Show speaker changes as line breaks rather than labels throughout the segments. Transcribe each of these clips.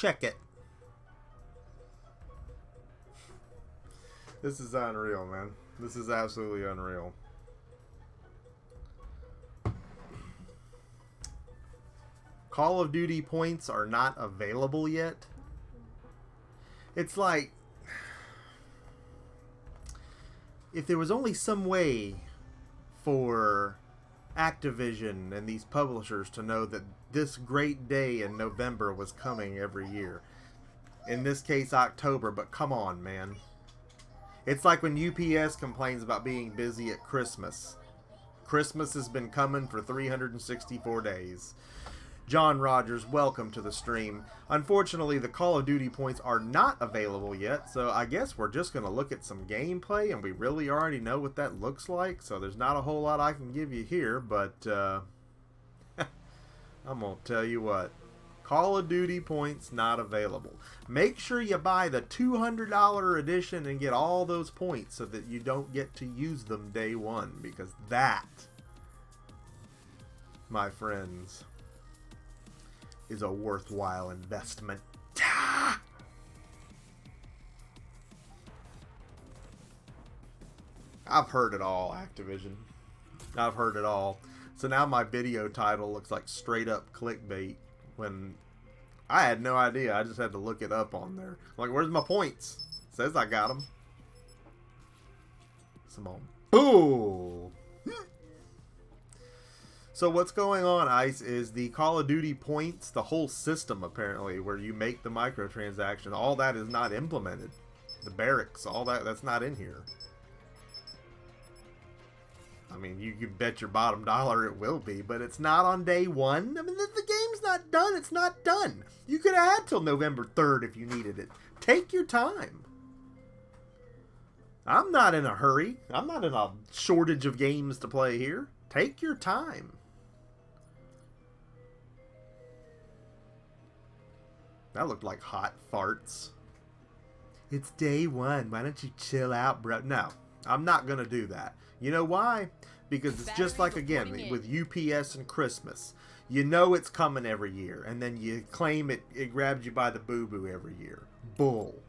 check it. This is unreal, man. This is absolutely unreal. Call of Duty points are not available yet. It's like, if there was only some way for Activision and these publishers to know that this great day in November was coming every year. In this case, October, but come on, man. It's like when UPS complains about being busy at Christmas. Christmas has been coming for 364 days. John Rogers, welcome to the stream. Unfortunately, the Call of Duty points are not available yet, so I guess we're just going to look at some gameplay, and we really already know what that looks like, so there's not a whole lot I can give you here, but I'm going to tell you what. Call of Duty points not available. Make sure you buy the $200 edition and get all those points so that you don't get to use them day one, because that, my friends, is a worthwhile investment. I've heard it all, Activision. I've heard it all. So now my video title looks like straight up clickbait when I had no idea. I just had to look it up on there. Like, where's my points? It says I got them. Simone. Ooh. So what's going on, Ice, is the Call of Duty points, the whole system apparently, where you make the microtransaction, all that is not implemented. The barracks, all that, that's not in here. I mean, you can bet your bottom dollar it will be, but it's not on day one. I mean, the game's not done. It's not done. You could have had till November 3rd if you needed it. Take your time. I'm not in a hurry. I'm not in a shortage of games to play here. Take your time. That looked like hot farts. It's day one. Why don't you chill out, bro? No, I'm not going to do that. You know why? Because it's just like, again, with UPS and Christmas. You know it's coming every year, and then you claim it grabs you by the boo-boo every year. Bull.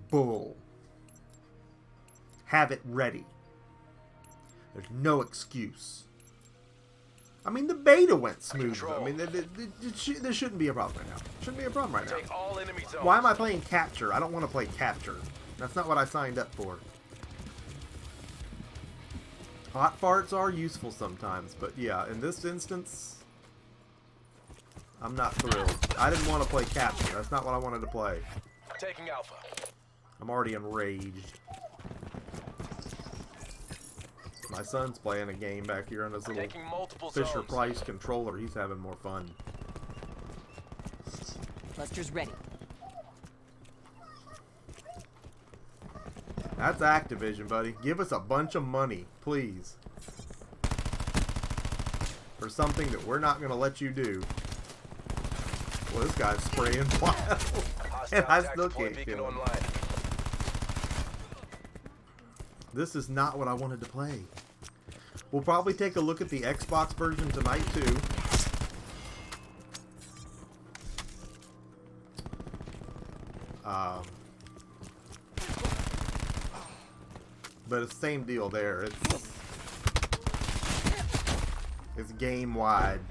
Bull. Have it ready. There's no excuse. I mean, the beta went smooth. I mean, there shouldn't be a problem right now. Shouldn't be a problem right now. Why am I playing capture? I don't want to play capture. That's not what I signed up for. Hot farts are useful sometimes, but yeah, in this instance, I'm not thrilled. I didn't want to play capture. That's not what I wanted to play.
Taking Alpha.
I'm already enraged. My son's playing a game back here on his little Fisher-Price controller. He's having more fun.
Cluster's ready.
That's Activision, buddy. Give us a bunch of money, please. For something that we're not going to let you do. Well, this guy's spraying wild. And I still can't kill him. This is not what I wanted to play. We'll probably take a look at the Xbox version tonight, too. But it's the same deal there. It's game wide.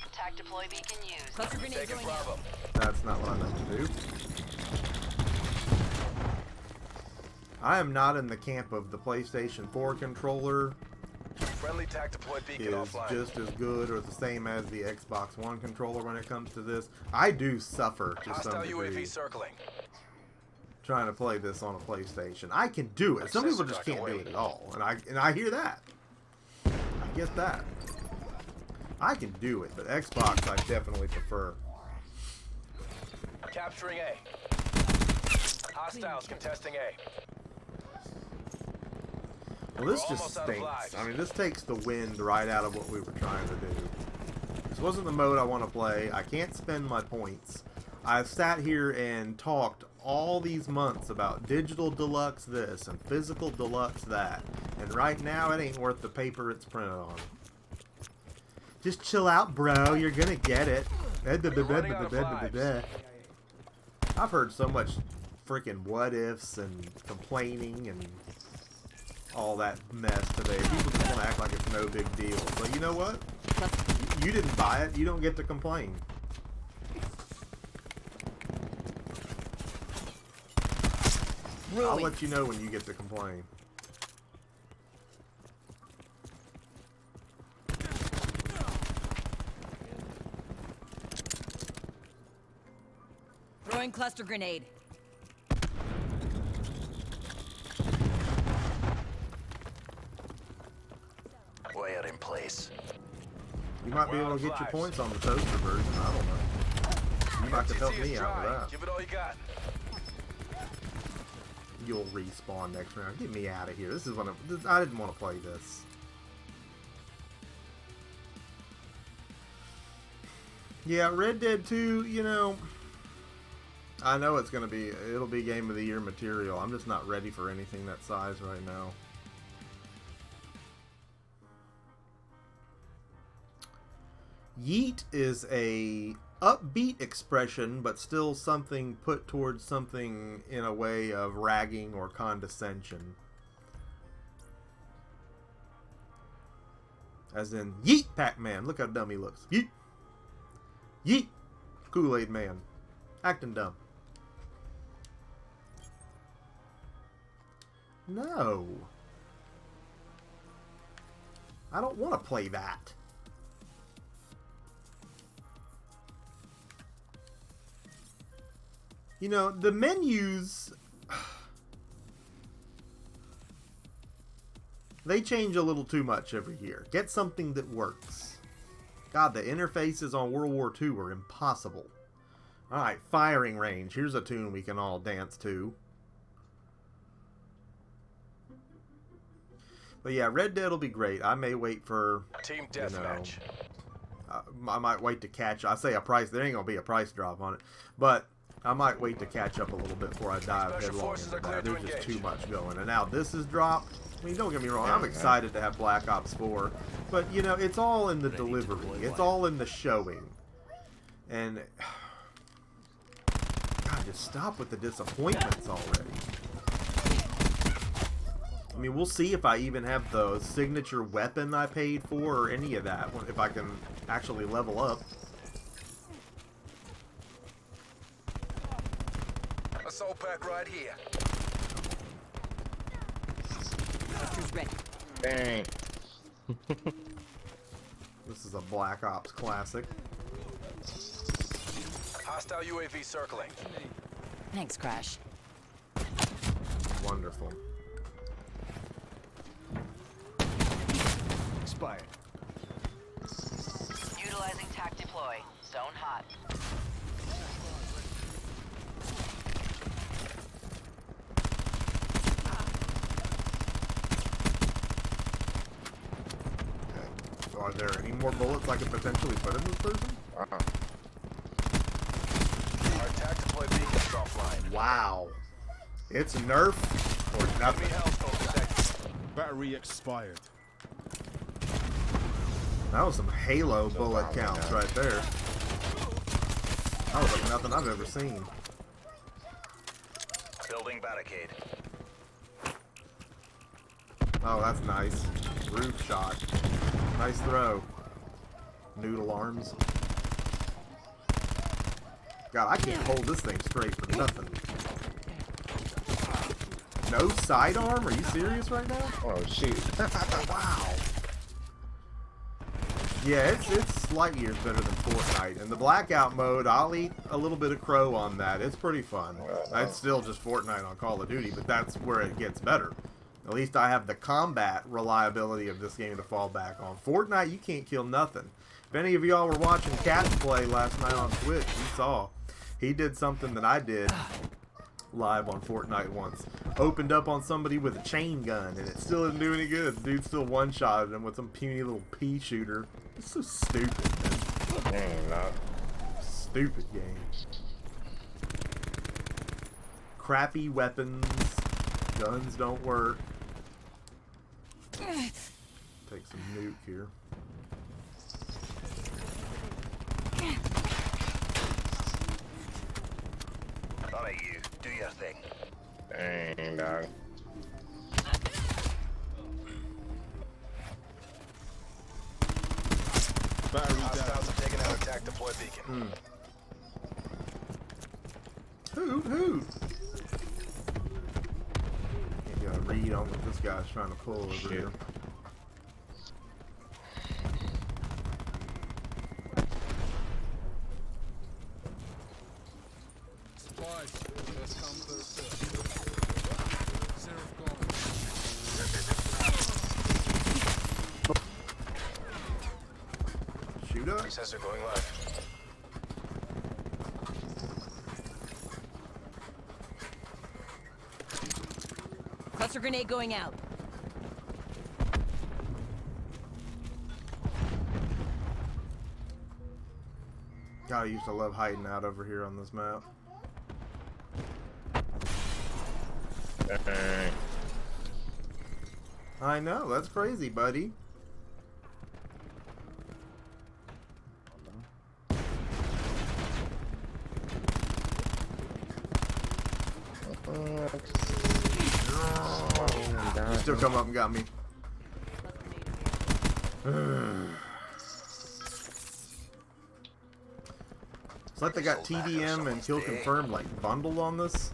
Attack deploy beacon used. Cluster grenade going
Bravo.
That's not what I meant to do. I am not in the camp of the PlayStation 4 controller
Friendly tac deploy beacon
is
offline.
just as good or the same as the Xbox One controller when it comes to this. I do suffer to some
Hostile
degree
UAV circling.
trying to play this on a PlayStation. I can do it. Some people just can't do it at all, and I hear that. I get that. I can do it, but Xbox I definitely prefer.
Capturing A. Hostiles contesting A.
Well, this just stinks. I mean, this takes the wind right out of what we were trying to do. This wasn't the mode I want to play. I can't spend my points. I've sat here and talked all these months about digital deluxe this and physical deluxe that. And right now, it ain't worth the paper it's printed on. Just chill out, bro. You're gonna get it.
running out of lives.
I've heard so much freaking what ifs and complaining and all that mess today. People just want to act like it's no big deal. But you know what? You didn't buy it. You don't get to complain. I'll let you know when you get to complain.
Throwing cluster grenade.
Layout in place.
You might be able to get your points on the toaster version. I don't know. You might have helped me out with that.
Give it all you got.
You'll respawn next round. Get me out of here. This is one of. I didn't want to play this. Yeah, Red Dead 2, you know, I know it's gonna be, it'll be Game of the Year material. I'm just not ready for anything that size right now. Yeet is a upbeat expression, but still something put towards something in a way of ragging or condescension. As in, yeet, Pac-Man. Look how dumb he looks. Yeet. Yeet. Kool-Aid Man. Acting dumb. No. I don't want to play that. You know, the menus, they change a little too much every year. Get something that works. God, the interfaces on World War II were impossible. Alright, firing range. Here's a tune we can all dance to. But yeah, Red Dead will be great. I may wait for,
Team deathmatch.
I might wait to catch. I say a price. There ain't gonna be a price drop on it, but I might wait to catch up a little bit before I dive headlong into that. There's just too much going. And now this is dropped. I mean, don't get me wrong. I'm excited to have Black Ops 4, but you know, it's all in the delivery. It's all in the showing. And God, just stop with the disappointments already. I mean, we'll see if I even have the signature weapon I paid for or any of that, if I can actually level up.
Assault pack right here.
Cluster's ready.
Dang.
This is a Black Ops classic.
Hostile UAV circling.
Thanks, Crash.
Wonderful.
Expired.
Utilizing TAC deploy. Zone hot.
So are there any more bullets I could potentially put in this person?
Our TAC deploy beacon is offline.
Wow. It's Nerf or
Enemy
nothing.
health focus.
Battery expired.
That was some Halo bullet counts right there. That was like nothing I've ever seen.
Building barricade.
Oh, that's nice. Roof shot. Nice throw. Noodle arms. God, I can't hold this thing straight for nothing. No sidearm? Are you serious right now?
Oh shoot.
Wow. Yeah, it's light years better than Fortnite. And the blackout mode, I'll eat a little bit of crow on that. It's pretty fun. It's still just Fortnite on Call of Duty, but that's where it gets better. At least I have the combat reliability of this game to fall back on. Fortnite, you can't kill nothing. If any of y'all were watching Cats play last night on Twitch, you saw he did something that I did live on Fortnite once. Opened up on somebody with a chain gun, and it still didn't do any good. The dude still one-shotted him with some puny little pea shooter. It's so stupid, man.
Dang, no.
Stupid game. Crappy weapons. Guns don't work. Take some nuke here.
your thing.
Dang, dog.
Hostiles have taken out attack deploy beacon.
Who? You gotta read on what this guy's trying to pull over here.
Supplies. First come, first serve. Zero gone.
Shoot up.
Sensor going live.
Cluster grenade going out.
God, I used to love hiding out over here on this map.
Dang.
I know, that's crazy, buddy. You still come up and got me. It's like they got TDM and kill confirmed like bundled on this.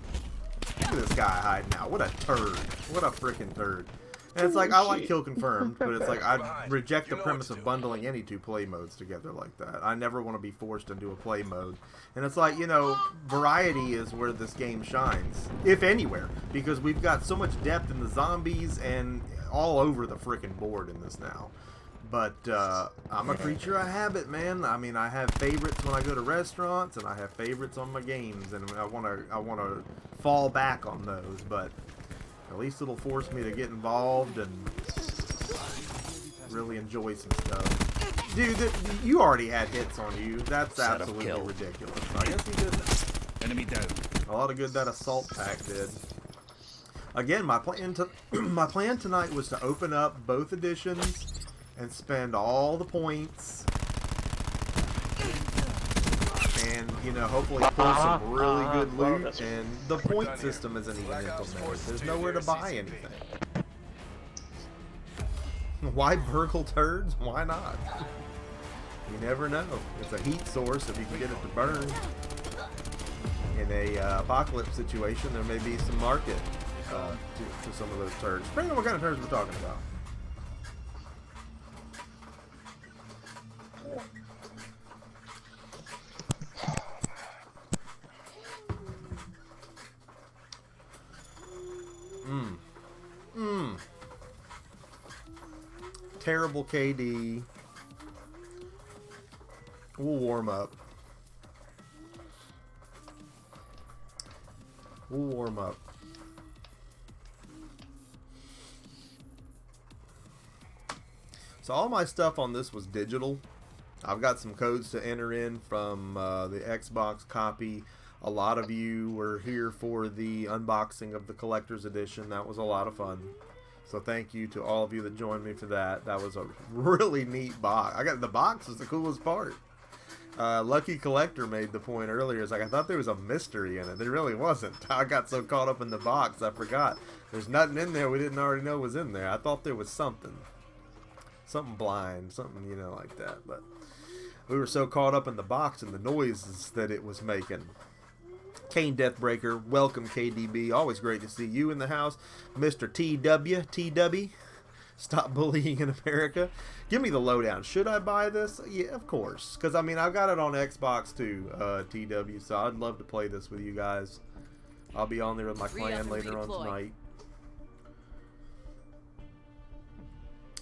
Look at this guy hiding out. What a turd. What a freaking turd. And it's like, I like kill confirmed, but it's like, I reject the premise of bundling any two play modes together like that. I never want to be forced into a play mode. And it's like, you know, variety is where this game shines, if anywhere, because we've got so much depth in the zombies and all over the freaking board in this now. But I'm a creature of habit, man. I mean, I have favorites when I go to restaurants, and I have favorites on my games, and I want to fall back on those, but at least it'll force me to get involved and really enjoy some stuff. Dude, you already had hits on you. That's absolutely ridiculous. I guess he didn't.
Enemy down.
A lot of good that assault pack did. Again, my plan tonight was to open up both editions and spend all the points and, you know, hopefully pull some really good loot. And the point system isn't even implemented. There's nowhere to buy anything. Why burgle turds? Why not? You never know. It's a heat source if you can get it to burn. In a apocalypse situation, there may be some market to some of those turds. Depending on what kind of turds we're talking about. Terrible KD. We'll warm up. So all my stuff on this was digital. I've got some codes to enter in from the Xbox copy. A lot of you were here for the unboxing of the collector's edition. That was a lot of fun. So thank you to all of you that joined me for that. That was a really neat box. The box was the coolest part. Lucky Collector made the point earlier. It's like, I thought there was a mystery in it. There really wasn't. I got so caught up in the box, I forgot. There's nothing in there we didn't already know was in there. I thought there was something. Something blind. Something, you know, like that. But we were so caught up in the box and the noises that it was making. Kane Deathbreaker, welcome KDB. Always great to see you in the house. Mr. TW, stop bullying in America. Give me the lowdown. Should I buy this? Yeah, of course. Because, I mean, I've got it on Xbox too, TW, so I'd love to play this with you guys. I'll be on there with my clan later on tonight.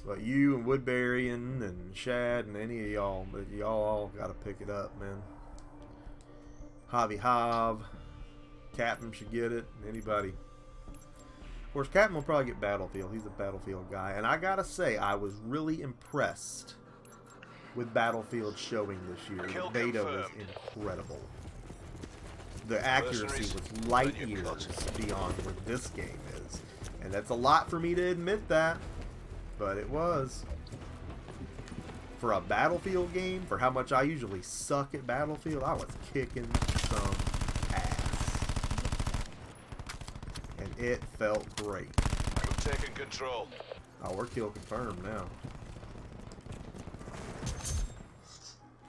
But you and Woodbury and Shad and any of y'all, but y'all all got to pick it up, man. Javi Hav. Captain should get it. Anybody. Of course, Captain will probably get Battlefield. He's a Battlefield guy. And I gotta say, I was really impressed with Battlefield showing this year. The beta was incredible. The accuracy was light years beyond what this game is. And that's a lot for me to admit that. But it was. For a Battlefield game, for how much I usually suck at Battlefield, I was kicking some ass. And it felt great.
We've taken control.
Oh, we're kill confirmed now.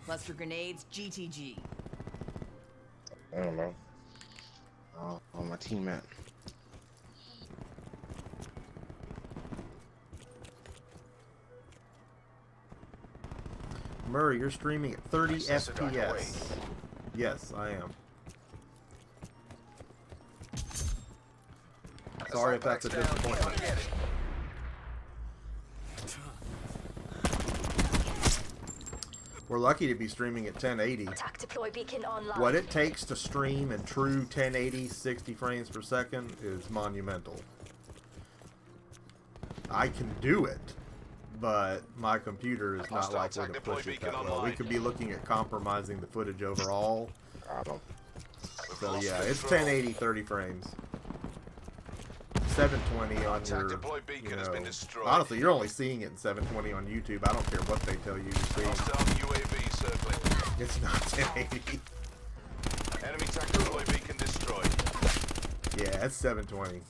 Cluster grenades, GTG.
I don't know. Oh, on my team at.
Murray, you're streaming at 30
Sensor dock away.
FPS. Yes, I am. Sorry if that's a
Assault packs down.
disappointment.
Get it.
We're lucky to be streaming at 1080.
Attack deploy beacon online.
What it takes to stream in true 1080, 60 frames per second is monumental. I can do it, but my computer is not
Hostile
likely
attack
to
deploy
push it
beacon
that well. We
online.
could be looking at compromising the footage overall.
I don't.
We've
So
lost
yeah, it's
control.
1080, 30 frames. 720 on
Attack
your,
deploy beacon has been destroyed.
honestly, you're only seeing it in 720 on YouTube. I don't care what they tell you to see.
Hostile UAV circling.
It's not 1080.
Enemy attack deploy beacon destroyed.
Yeah, it's 720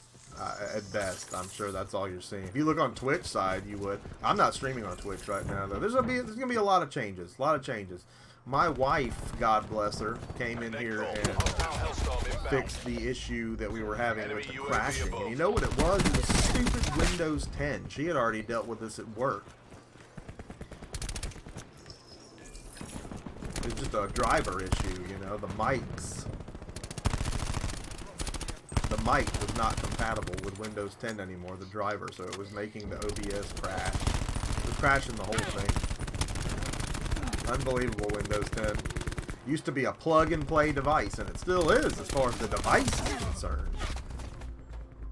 at best. I'm sure that's all you're seeing. If you look on Twitch side, you would. I'm not streaming on Twitch right now though. There's gonna be a lot of changes. A lot of changes. My wife, God bless her, came in here and
Hostile Hellstorm inbound.
fixed the issue that we were having with the
Enemy UAV
crashing.
above.
And you know what it was? It was stupid Windows 10. She had already dealt with this at work. It's just a driver issue, you know, the mics. The mic was not compatible with Windows 10 anymore, the driver, so it was making the OBS crash. It was crashing the whole thing. Unbelievable Windows 10. Used to be a plug-and-play device, and it still is as far as the device is concerned.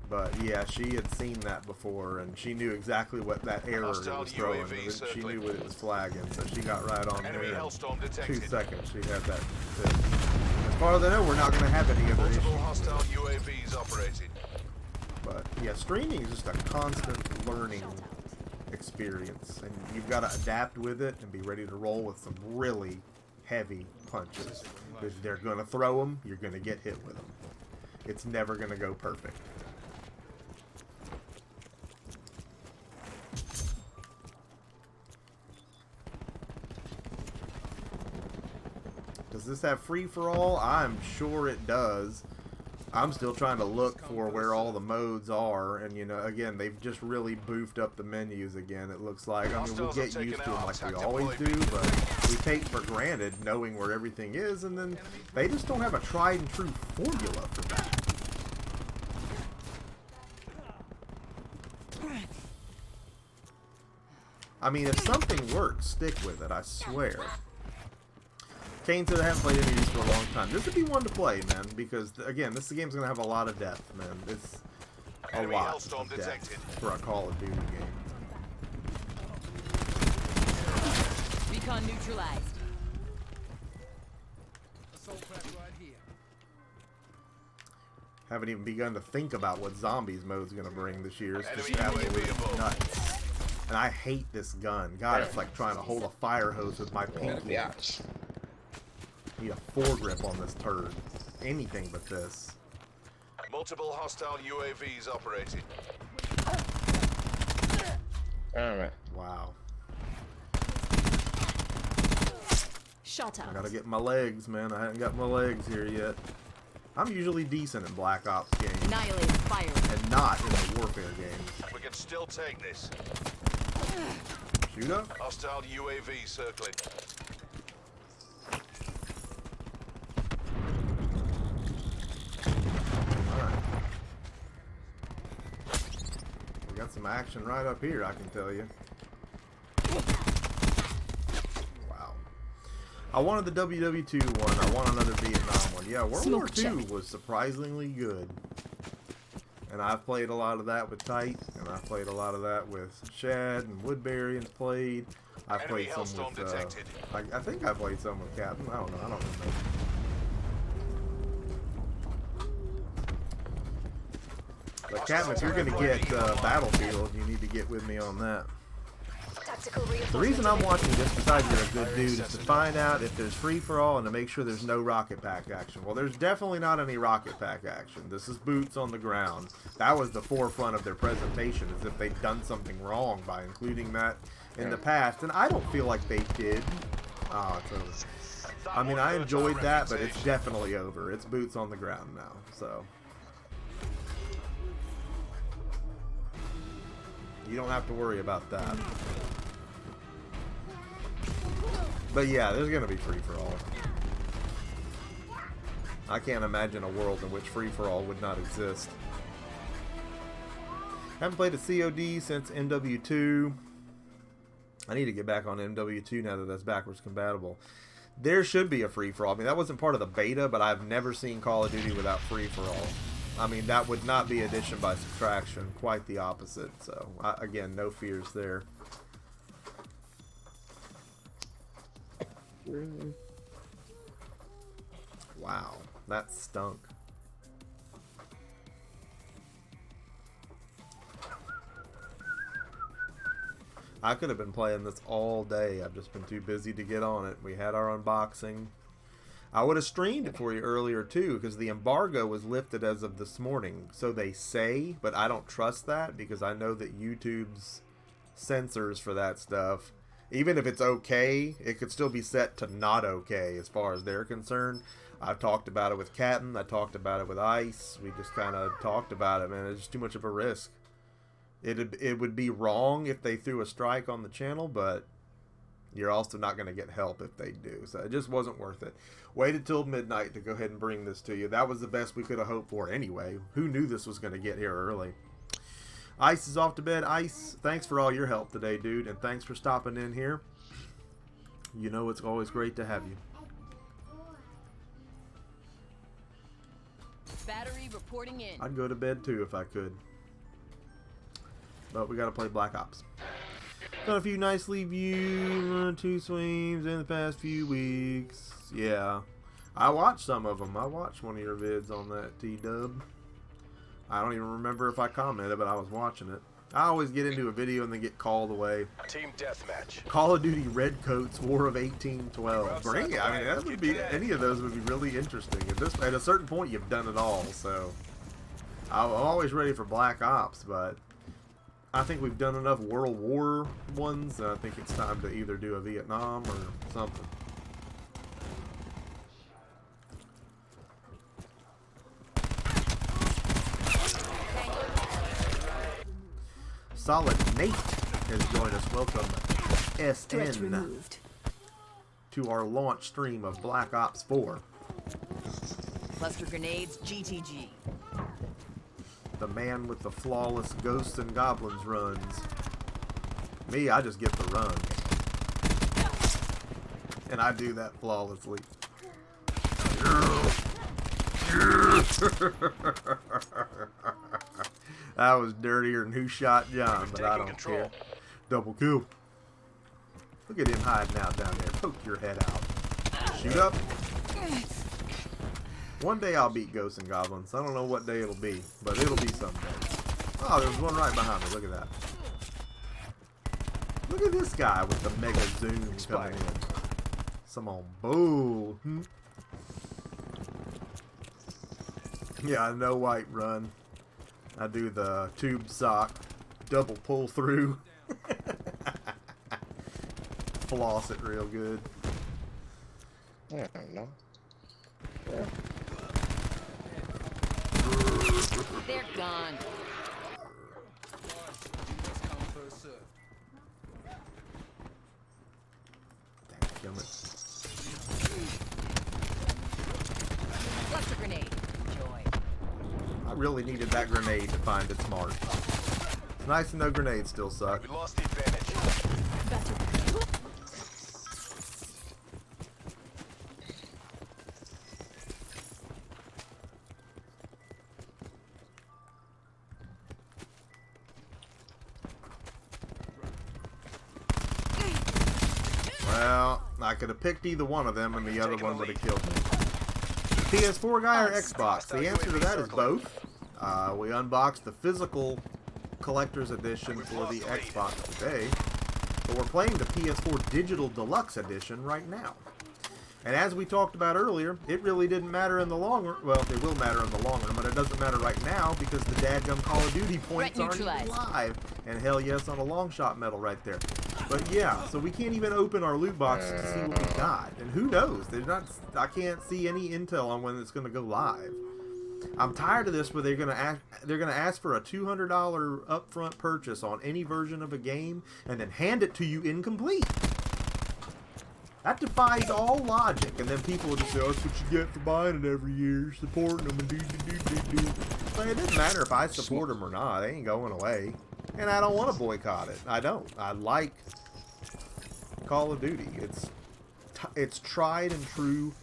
But yeah, she had seen that before, and she knew exactly what that error was
Hostile
throwing.
UAV
She
circling.
knew what it was flagging, so she got right on
Enemy
there. In
Hellstorm
2
detected.
seconds, she had that fixed. As far as I know, we're not going to have any other
Multiple
issues.
hostile UAVs operating.
But yeah, streaming is just a constant learning experience, and you've got to adapt with it and be ready to roll with some really heavy punches. If they're going to throw them, you're going to get hit with them. It's never going to go perfect. Does this have free for all? I'm sure it does. I'm still trying to look for where all the modes are, and you know, again, they've just really boofed up the menus again. It looks like. I mean, we'll get used to them like we always do, but we take for granted knowing where everything is, and then they just don't have a tried and true formula for that. I mean, if something works, stick with it, I swear. Kane said I haven't played any of these for a long time. This would be one to play, man, because, again, this game's going to have a lot of depth, man. It's a
Enemy
lot
Hellstorm
of depth
detected.
for a Call of Duty game.
Recon neutralized.
Assault pack right here.
Haven't even begun to think about what Zombies mode's going to bring this year. It's just
Enemy UAV
absolutely
above.
nuts. And I hate this gun. God, it's like trying to hold a fire hose with my pinky.
Yes.
Need a foregrip on this turd. Anything but this.
Multiple hostile UAVs operating.
Alright.
Wow.
Shot
I
out.
gotta get my legs, man. I haven't got my legs here yet. I'm usually decent in Black Ops games,
Annihilate fire.
and not in the Warfare games.
We can still take this.
Shoot up?
Hostile UAV circling.
Alright. We got some action right up here, I can tell you. Wow. I wanted the WW2 one. I want another Vietnam one. Yeah, World War
Smoke
II was surprisingly good. And I've played a lot of that with Tite, and I've played a lot of that with Shad, and Woodbury's played. I've
Enemy
played some
Hellstorm
with,
detected.
I think I played some with Captain. I don't know. I don't remember. But Captain, if you're going to get Battlefield, you need to get with me on that.
Attack Tactical
The
reinforcement.
reason I'm watching this, besides you're a good dude, is to find out if there's free-for-all and to make sure there's no rocket pack action. Well, there's definitely not any rocket pack action. This is boots on the ground. That was the forefront of their presentation, as if they'd done something wrong by including that in the past, and I don't feel like they did. I mean, I enjoyed that, but it's definitely over. It's boots on the ground now, so... You don't have to worry about that. But yeah, there's going to be free-for-all. I can't imagine a world in which free-for-all would not exist. Haven't played a COD since MW2. I need to get back on MW2 now that that's backwards compatible. There should be a free-for-all. I mean, that wasn't part of the beta, but I've never seen Call of Duty without free-for-all. I mean, that would not be addition by subtraction. Quite the opposite. So, again, no fears there. Wow, that stunk. I could have been playing this all day. I've just been too busy to get on it. We had our unboxing. I would have streamed it for you earlier too, because the embargo was lifted as of this morning. So they say, but I don't trust that because I know that YouTube's censors for that stuff, even if it's okay, it could still be set to not okay as far as they're concerned. I talked about it with Captain. I talked about it with Ice. We just kind of talked about it, man. It's just too much of a risk. It would be wrong if they threw a strike on the channel, but you're also not going to get help if they do. So it just wasn't worth it. Waited till midnight to go ahead and bring this to you. That was the best we could have hoped for anyway. Who knew this was going to get here early? Ice is off to bed. Ice, thanks for all your help today, dude. And thanks for stopping in here. You know it's always great to have you.
Battery reporting in.
I'd go to bed too if I could. But we got to play Black Ops. Done a few nicely viewed 2 streams in the past few weeks. Yeah. I watched some of them. I watched one of your vids on that, T-Dub. I don't even remember if I commented, but I was watching it. I always get into a video and then get called away.
Team deathmatch.
Call of Duty Redcoats War of 1812. Bring it. I mean, that would be, any of those would be really interesting. At a certain point, you've done it all, so. I'm always ready for Black Ops, but I think we've done enough World War ones, and I think it's time to either do a Vietnam or something. Solid Nate has joined us. Welcome, SN, to our launch stream of Black Ops 4.
Cluster grenades, GTG.
The man with the flawless Ghosts and Goblins runs. Me, I just get the runs. And I do that flawlessly. That was dirtier than Who Shot John, but I don't care. Double kill. Look at him hiding out down there. Poke your head out. Shoot up. One day I'll beat Ghosts and Goblins. I don't know what day it'll be, but it'll be someday. Oh, there's one right behind me. Look at that. Look at this guy with the mega zoom coming in. Some on boo. Yeah, I know White Run. I do the tube sock, double pull through. Floss it real good.
I don't know. Yeah.
They're gone.
Damn it.
Cluster grenade. Joy.
I really needed that grenade to find its mark. It's nice to know grenades still suck.
We lost the advantage.
Well, I could have picked either one of them and the other one would have killed me. PS4 guy or Xbox? The answer to that is both. We unboxed the physical collector's edition for the Xbox today. But we're playing the PS4 Digital Deluxe Edition right now. And as we talked about earlier, it really didn't matter in the long run. Well, it will matter in the long run, but it doesn't matter right now because the dadgum Call of Duty points aren't even live. And hell yes on a long shot medal right there. But yeah, so we can't even open our loot boxes to see what we got. And who knows? I can't see any intel on when it's going to go live. I'm tired of this where they're gonna ask for a $200 upfront purchase on any version of a game and then hand it to you incomplete. That defies all logic, and then people will just say, "Oh, that's what you get for buying it every year, supporting them and do." But it doesn't matter if I support them or not; they ain't going away, and I don't want to boycott it. I don't. I like Call of Duty. It's tried and true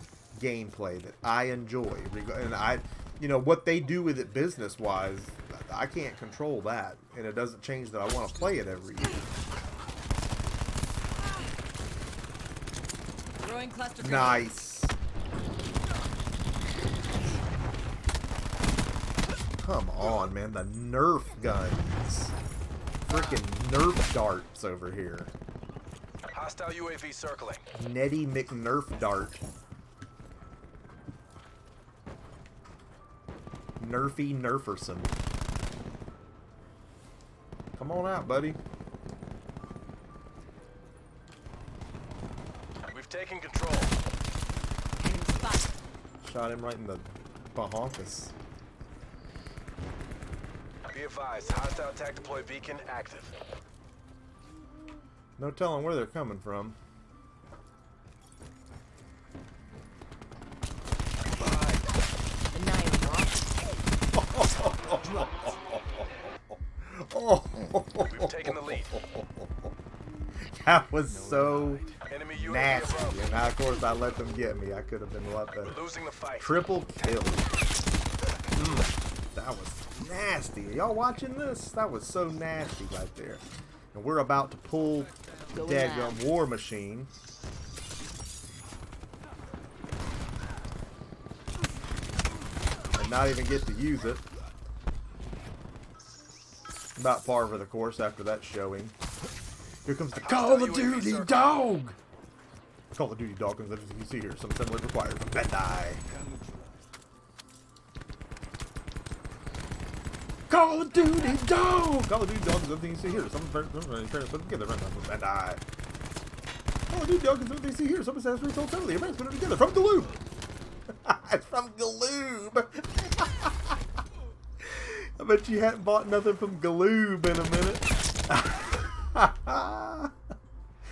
gameplay that I enjoy, and you know, what they do with it business-wise, I can't control that. And it doesn't change that I want to play it every year.
Throwing cluster grenade.
Nice. Come on, man. The Nerf guns. Freaking Nerf darts over here.
Hostile UAV circling.
Nettie McNerf dart. Nerfy Nerferson. Come on out, buddy.
We've taken control.
Enemy spot.
Shot him right in the bahonkus.
Be advised, hostile attack deploy beacon active.
No telling where they're coming from.
The knife dropped.
We've taken the lead.
That was so
Enemy UAV
nasty.
above.
And of course I let them get me. I could have been a lot better.
We're losing the fight.
Triple kill. That was nasty. Are y'all watching this? That was so nasty right there. And we're about to pull the dadgum war machine. And not even get to use it. About par for the course after that showing. Here comes the Call of Duty dog! Call of Duty dog comes everything you see here. Some assembly required from Bandai. Call of Duty dog! Call of Duty dog is everything you see here. Some put together from Bandai. Call of Duty dog is everything you see here. Some accessories sold separately. Everybody's put it together from Galoob. It's from Galoob. I bet you hadn't bought nothing from Galoob in a minute.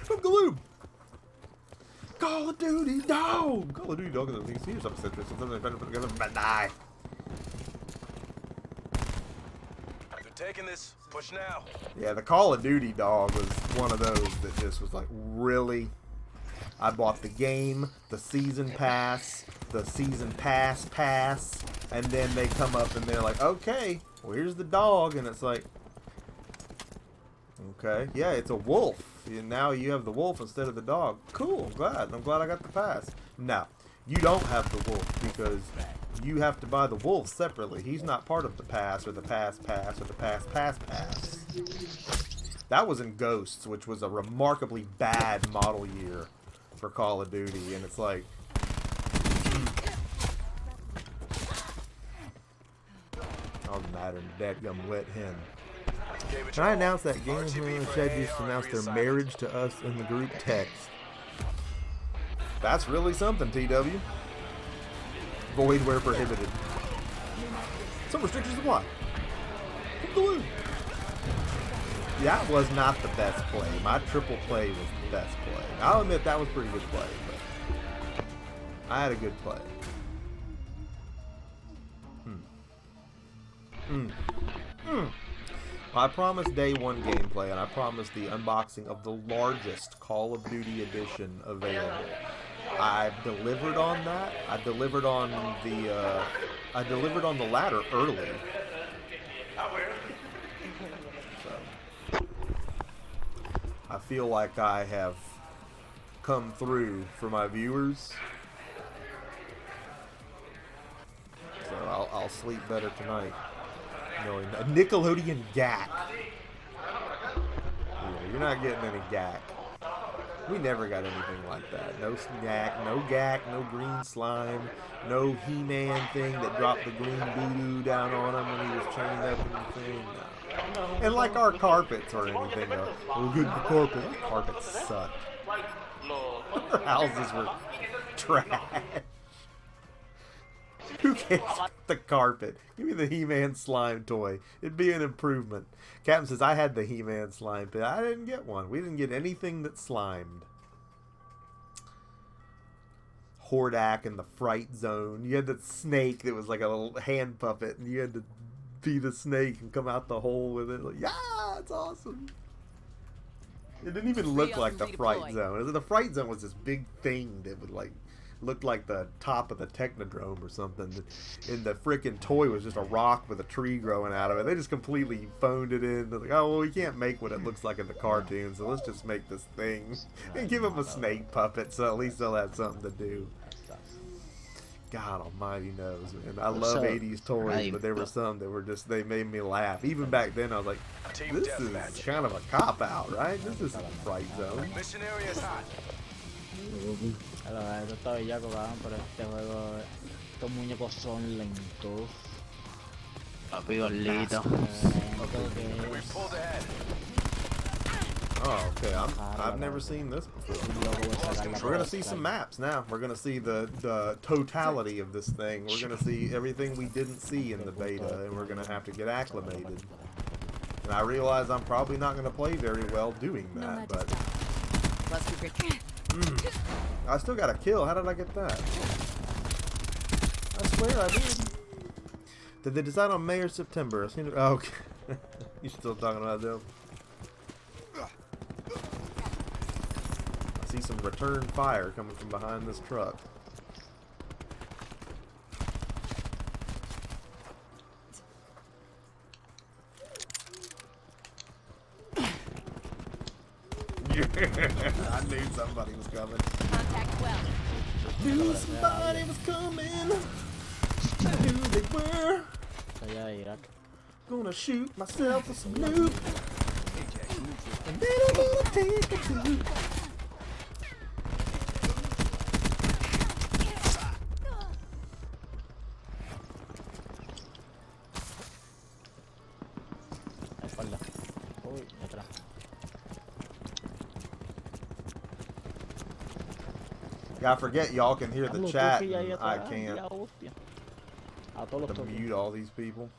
From Galoob. Call of Duty dog. Call of Duty dog is everything you see here. Some accessories sold separately. Put together from Bandai.
They're taking this. Push now.
Yeah, the Call of Duty dog was one of those that just was like, really? I bought the game, the season pass, and then they come up and they're like, okay, well, here's the dog, and it's like, okay, yeah, it's a wolf. And now you have the wolf instead of the dog. Cool, I'm glad I got the pass. No, you don't have the wolf because you have to buy the wolf separately. He's not part of the pass or the pass or the pass. That was in Ghosts, which was a remarkably bad model year for Call of Duty, and it's like, I was mad and dadgum let him. Can I announce that Game and Shed just announced their marriage to us in the group text? That's really something, TW. Void where prohibited. Some restrictions apply. That was not the best play. My triple play was the best play. I'll admit that was pretty good play, but I had a good play. I promised day one gameplay, and I promised the unboxing of the largest Call of Duty edition available. I delivered on that. I delivered on the ladder early. So I feel like I have come through for my viewers. So I'll sleep better tonight. Knowing that Nickelodeon Gat. Yeah, You're not getting any gack. We never got anything like that. No gack, no green slime, no He-Man thing that dropped the green doo-doo down on him when he was chained up in the thing. No. And like our carpets or anything, though. We'll get the carpet. Our carpets sucked. Our houses were trash. Who cares about the carpet? Give me the He-Man slime toy. It'd be an improvement. Captain says, I had the He-Man slime pit. I didn't get one. We didn't get anything that slimed. Hordak in the Fright Zone. You had the snake that was like a little hand puppet, and you had to be the snake and come out the hole with it. Like, yeah, it's awesome. It didn't even look like the Fright Zone. The Fright Zone was this big thing that would like looked like the top of the Technodrome or something, and the freaking toy was just a rock with a tree growing out of it. They just completely phoned it in. They're like, oh well, we can't make what it looks like in the cartoon, so let's just make this thing and give them a snake puppet, so at least they'll have something to do. God almighty knows, man. I love 80s toys, but there were some that were just, they made me laugh. Even back then, I was like, this is kind of a cop-out, right? This isn't a Fright Zone.
Mission area is hot.
Allora, tratto ya cobraban, pero este juego, estos muñecos son lentos.
Papi gordito.
We pulled ahead.
Oh, okay. I've never seen this before. We're gonna see some maps now. We're gonna see the totality of this thing. We're gonna see everything we didn't see in the beta, and we're gonna have to get acclimated. And I realize I'm probably not gonna play very well doing that, but I still got a kill. How did I get that? I swear I did. Did they decide on May or September? Oh, okay. You still talking about them? I see some return fire coming from behind this truck. I knew somebody was coming.
Contact well.
Knew somebody was coming. I knew they were.
Allá de Irak.
Gonna shoot myself with some loot. And then I'm gonna take a toot.
La espalda. Uy, detrás.
Yeah, I forget y'all can hear the chat. And I can't.
A todos los
To
toques.
mute all these people.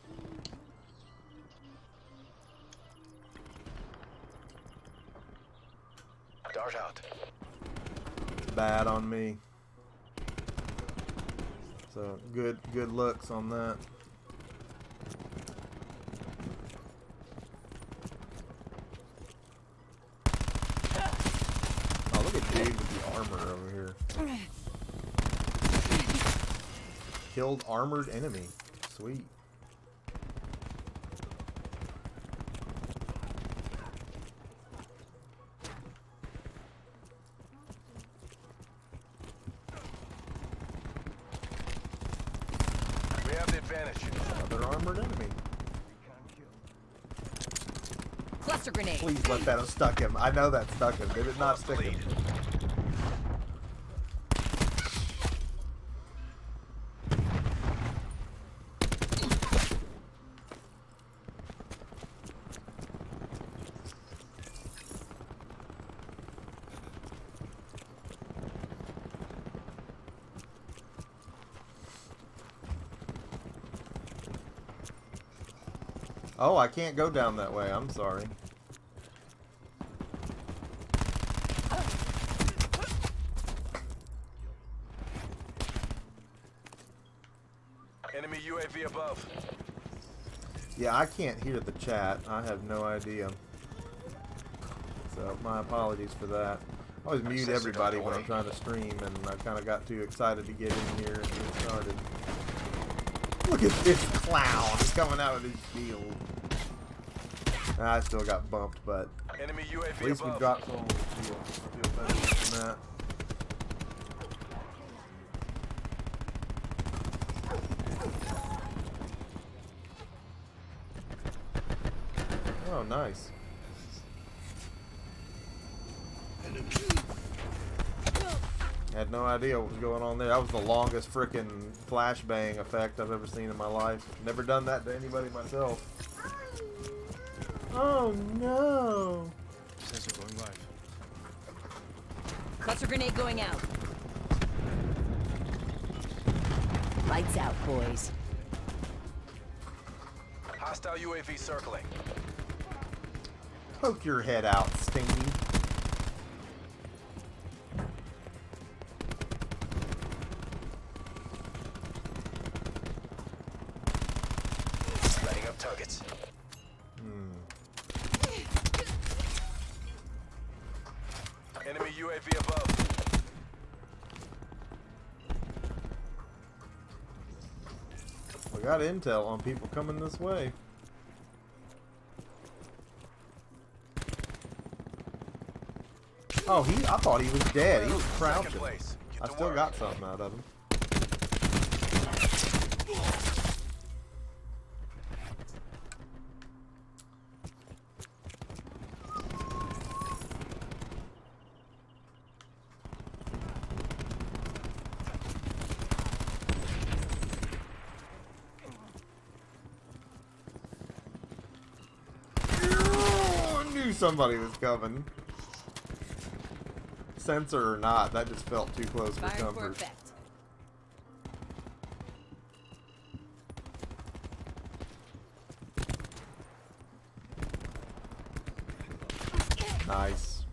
Dart out.
Bad on me. So good looks on that. Oh, look at dude with the armor over here. Killed armored enemy. Sweet.
We have the advantage.
Another armored enemy.
Cluster grenade.
Please let that have stuck him. I know that stuck him. Did it not stick him? Oh, I can't go down that way. I'm sorry.
Enemy UAV above.
Yeah, I can't hear the chat. I have no idea. So, my apologies for that. I always mute everybody when I'm trying to stream, and I kind of got too excited to get in here and get started. Look at this clown. He's coming out with his shield. I still got bumped, but
Enemy UAV
at least we
above.
dropped some shield. I feel better than that. Oh, nice. Had no idea what was going on there. That was the longest frickin' flashbang effect I've ever seen in my life. Never done that to anybody myself. Oh no!
Sensor going live.
Cluster grenade going out. Lights out, boys.
Hostile UAV circling.
Poke your head out, Stingy.
Lighting up targets. Enemy UAV above.
We got intel on people coming this way. Oh, I thought he was dead. He was crouching.
Second place. Get
I
to
still
work.
got something out of him. I knew somebody was coming. Sensor or not, that just felt too close for
Fired for
comfort.
effect.
Nice.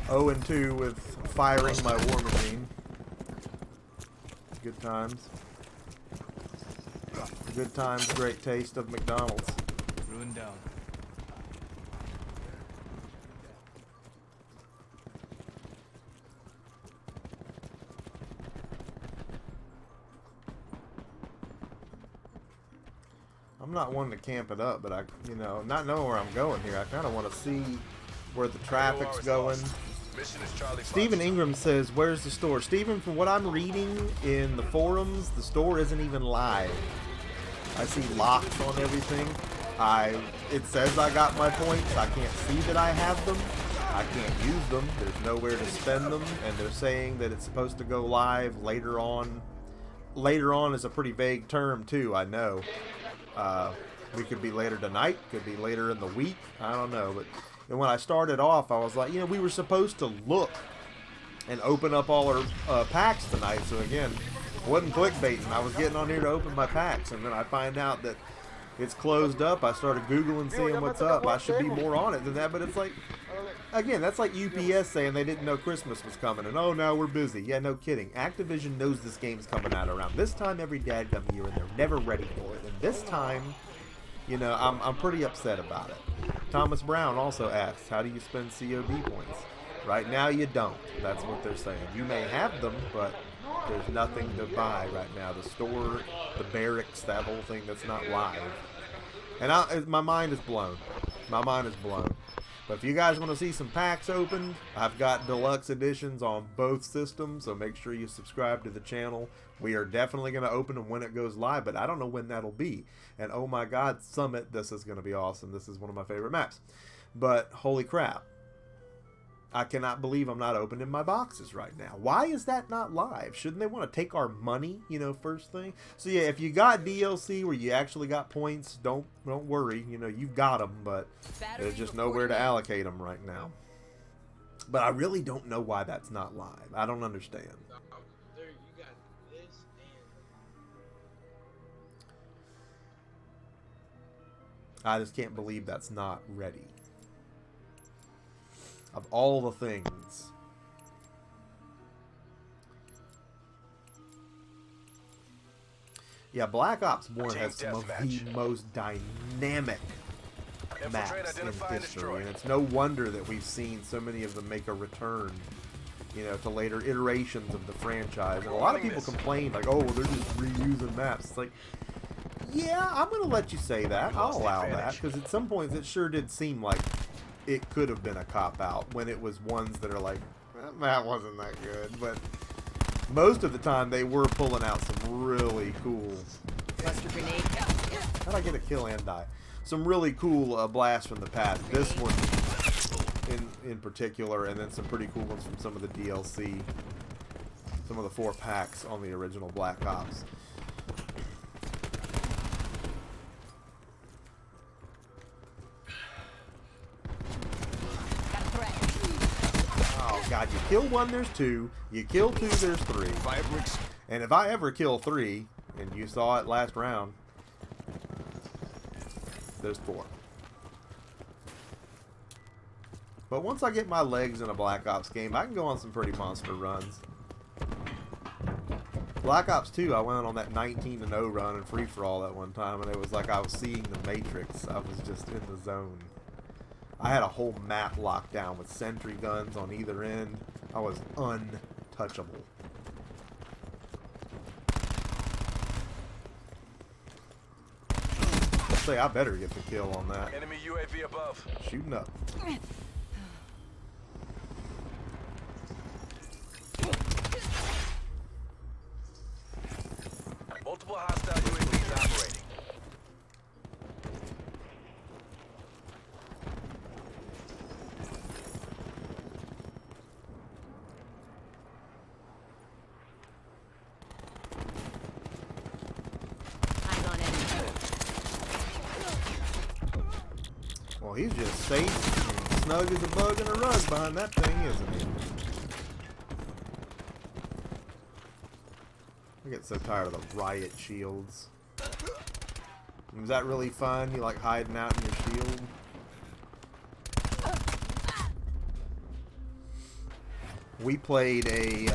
0-2 with firing my war machine. Good times. Good times, great taste of McDonald's.
Ruin down.
I'm not one to camp it up, but not knowing where I'm going here, I kind of want to see where the traffic's going.
Mission is Charlie.
Stephen
Fox.
Ingram says, "Where's the store?" Stephen, from what I'm reading in the forums, the store isn't even live. I see locks on everything. It says I got my points. I can't see that I have them. I can't use them. There's nowhere to spend them, and they're saying that it's supposed to go live later on. Later on is a pretty vague term too, I know. We could be later tonight, could be later in the week, I don't know. But and when I started off, I was like, we were supposed to look and open up all our packs tonight. So again, wasn't clickbaiting. I was getting on here to open my packs, and then I find out that it's closed up. I started Googling, seeing what's up. I should be more on it than that, but it's like, again, that's like UPS saying they didn't know Christmas was coming, and oh, now we're busy. Yeah, no kidding. Activision knows this game's coming out around this time every dadgum year, and they're never ready for it. And this time, I'm pretty upset about it. Thomas Brown also asks, how do you spend COD points? Right now, you don't. That's what they're saying. You may have them, but there's nothing to buy right now. The store, the barracks, that whole thing that's not live. And my mind is blown. My mind is blown. But if you guys want to see some packs opened, I've got deluxe editions on both systems, so make sure you subscribe to the channel. We are definitely going to open them when it goes live, but I don't know when that'll be. And oh my god, Summit, this is going to be awesome. This is one of my favorite maps. But holy crap. I cannot believe I'm not opening my boxes right now. Why is that not live? Shouldn't they want to take our money, first thing? So yeah, if you got DLC where you actually got points, don't worry. You've got them, but there's just nowhere to allocate them right now. But I really don't know why that's not live. I don't understand. I just can't believe that's not ready. Of all the things. Yeah, Black Ops 1 has some of the most dynamic maps in history. And it's no wonder that we've seen so many of them make a return, to later iterations of the franchise. And a lot of people complain, like, oh, well, they're just reusing maps. It's like, yeah, I'm going to let you say that. I'll allow that. Because at some points it sure did seem like it could have been a cop-out when it was ones that are like, that wasn't that good. But most of the time they were pulling out some really cool...
Cluster grenade.
How'd I get a kill and die? Some really cool blasts from the past. This one, in particular, and then some pretty cool ones from some of the DLC. Some of the 4 packs on the original Black Ops. Oh god, you kill 1, there's 2. You kill 2, there's 3. And if I ever kill 3, and you saw it last round, there's 4. But once I get my legs in a Black Ops game, I can go on some pretty monster runs. Black Ops 2, I went on that 19-0 run in free-for-all that one time, and it was like I was seeing the Matrix. I was just in the zone. I had a whole map locked down with sentry guns on either end. I was untouchable. I'll say I better get the kill on that.
Enemy UAV above.
Shooting up.
Multiple hostile UAVs operating.
I'm on enemy.
Well, he's just safe and snug as a bug in a rug behind that thing, isn't he? I get so tired of the riot shields. Was that really fun? You like hiding out in your shield? We played a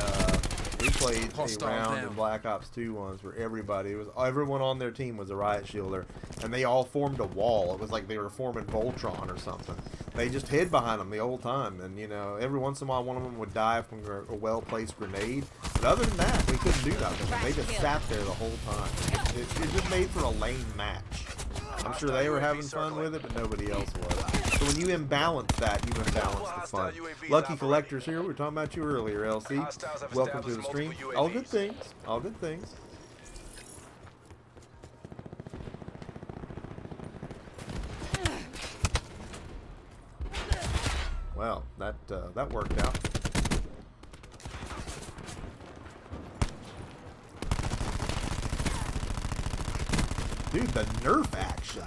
round in Black Ops 2 once where everyone on their team was a riot shielder, and they all formed a wall. It was like they were forming Voltron or something. They just hid behind them the whole time, and you know, every once in a while one of them would die from a well-placed grenade. But other than that, we couldn't do nothing. They just sat there the whole time. It just made for a lame match. I'm sure they were having fun with it, but nobody else was. So when you imbalance that, you imbalance the fun. Lucky Collector's here. We were talking about you earlier, LC. Welcome to the stream. All good things. All good things. Well, that worked out. Dude, the Nerf action.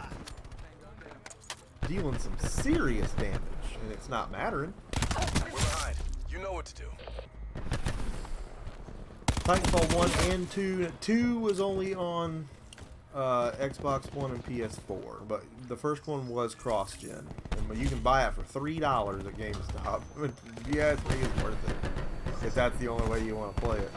Dealing some serious damage, and it's not mattering.
We're behind. You know what to do.
Titanfall 1 and 2. 2 was only on Xbox One and PS4, but the first one was cross-gen. And you can buy it for $3 at GameStop. Yeah, it's worth it. If that's the only way you want to play it.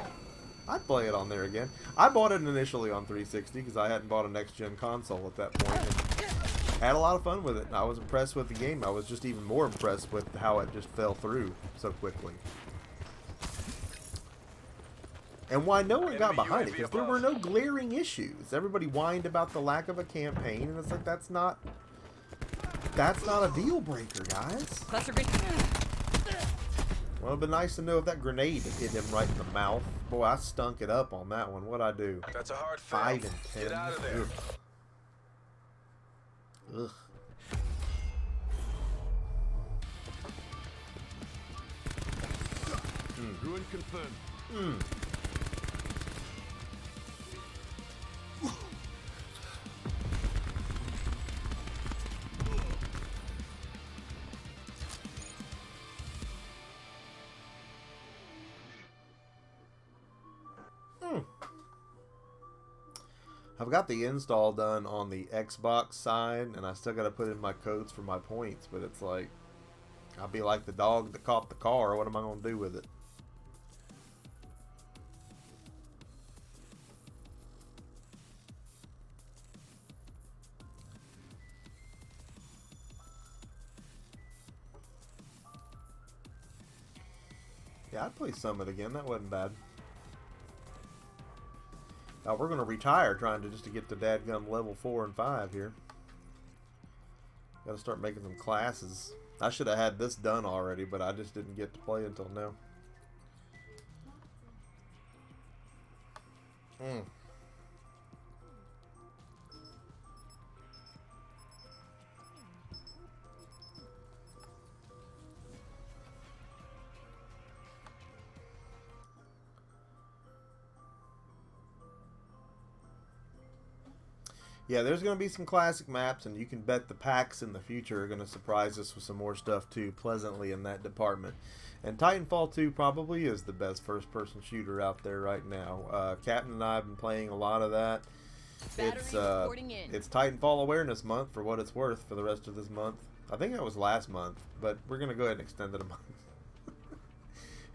I'd play it on there again. I bought it initially on 360 because I hadn't bought a next-gen console at that point. And had a lot of fun with it. And I was impressed with the game. I was just even more impressed with how it just fell through so quickly. And why no one got behind it, because there were no glaring issues. Everybody whined about the lack of a campaign, and it's like, that's not a deal breaker, guys.
Cluster grenade.
Well, it'd be nice to know if that grenade had hit him right in the mouth. Boy, I stunk it up on that one. What'd I do?
That's a hard fail.
5 and 10.
Get out of there.
Ugh.
Ruin confirmed.
I've got the install done on the Xbox side, and I still got to put in my codes for my points, but it's like, I'll be like the dog that caught the car. What am I going to do with it? Yeah, I'd play Summit again. That wasn't bad. Now we're going to retire trying to just to get to dadgum level 4 and 5 here. Got to start making some classes. I should have had this done already, but I just didn't get to play until now. Yeah, there's going to be some classic maps, and you can bet the packs in the future are going to surprise us with some more stuff too, pleasantly in that department. And Titanfall 2 probably is the best first-person shooter out there right now. Captain and I have been playing a lot of that. It's Titanfall Awareness Month, for what it's worth, for the rest of this month. I think that was last month, but we're going to go ahead and extend it a month.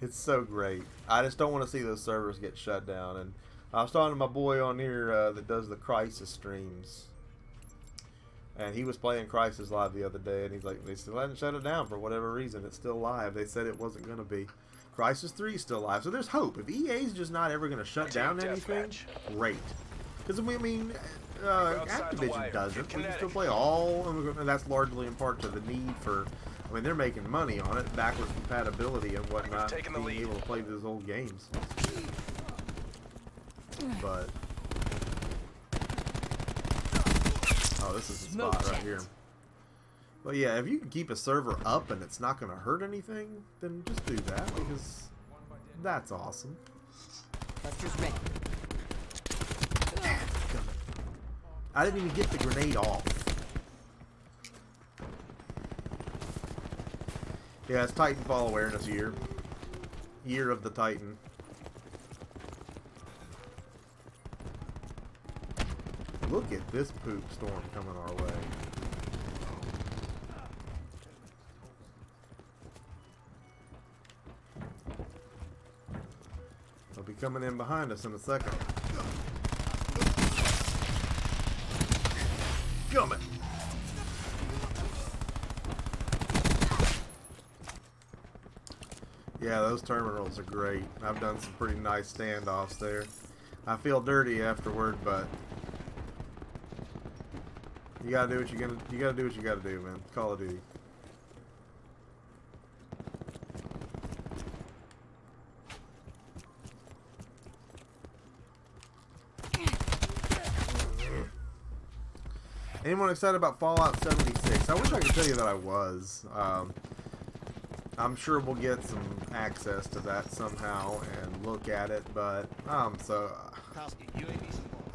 It's so great. I just don't want to see those servers get shut down. And I was talking to my boy on here that does the Crisis streams, and he was playing Crisis Live the other day, and he's like, they still hadn't shut it down for whatever reason. It's still live. They said it wasn't going to be. Crisis 3 is still live, so there's hope. If EA's just not ever going to shut down anything, great. Because, I mean, Activision doesn't. We can still play all, and that's largely in part to the need for, I mean, they're making money on it, backwards compatibility and whatnot, being able to play those old games. But, oh, this is the spot right here. But yeah, if you can keep a server up and it's not going to hurt anything, then just do that, because that's awesome.
Buster's ready.
I didn't even get the grenade off. Yeah, it's Titanfall Awareness Year. Year of the Titan. Look at this poop storm coming our way. They'll be coming in behind us in a second. Coming! Yeah, those terminals are great. I've done some pretty nice standoffs there. I feel dirty afterward, but you gotta do what you gotta do what you gotta do, man. Call of Duty. Anyone excited about Fallout 76? I wish I could tell you that I was. I'm sure we'll get some access to that somehow and look at it, but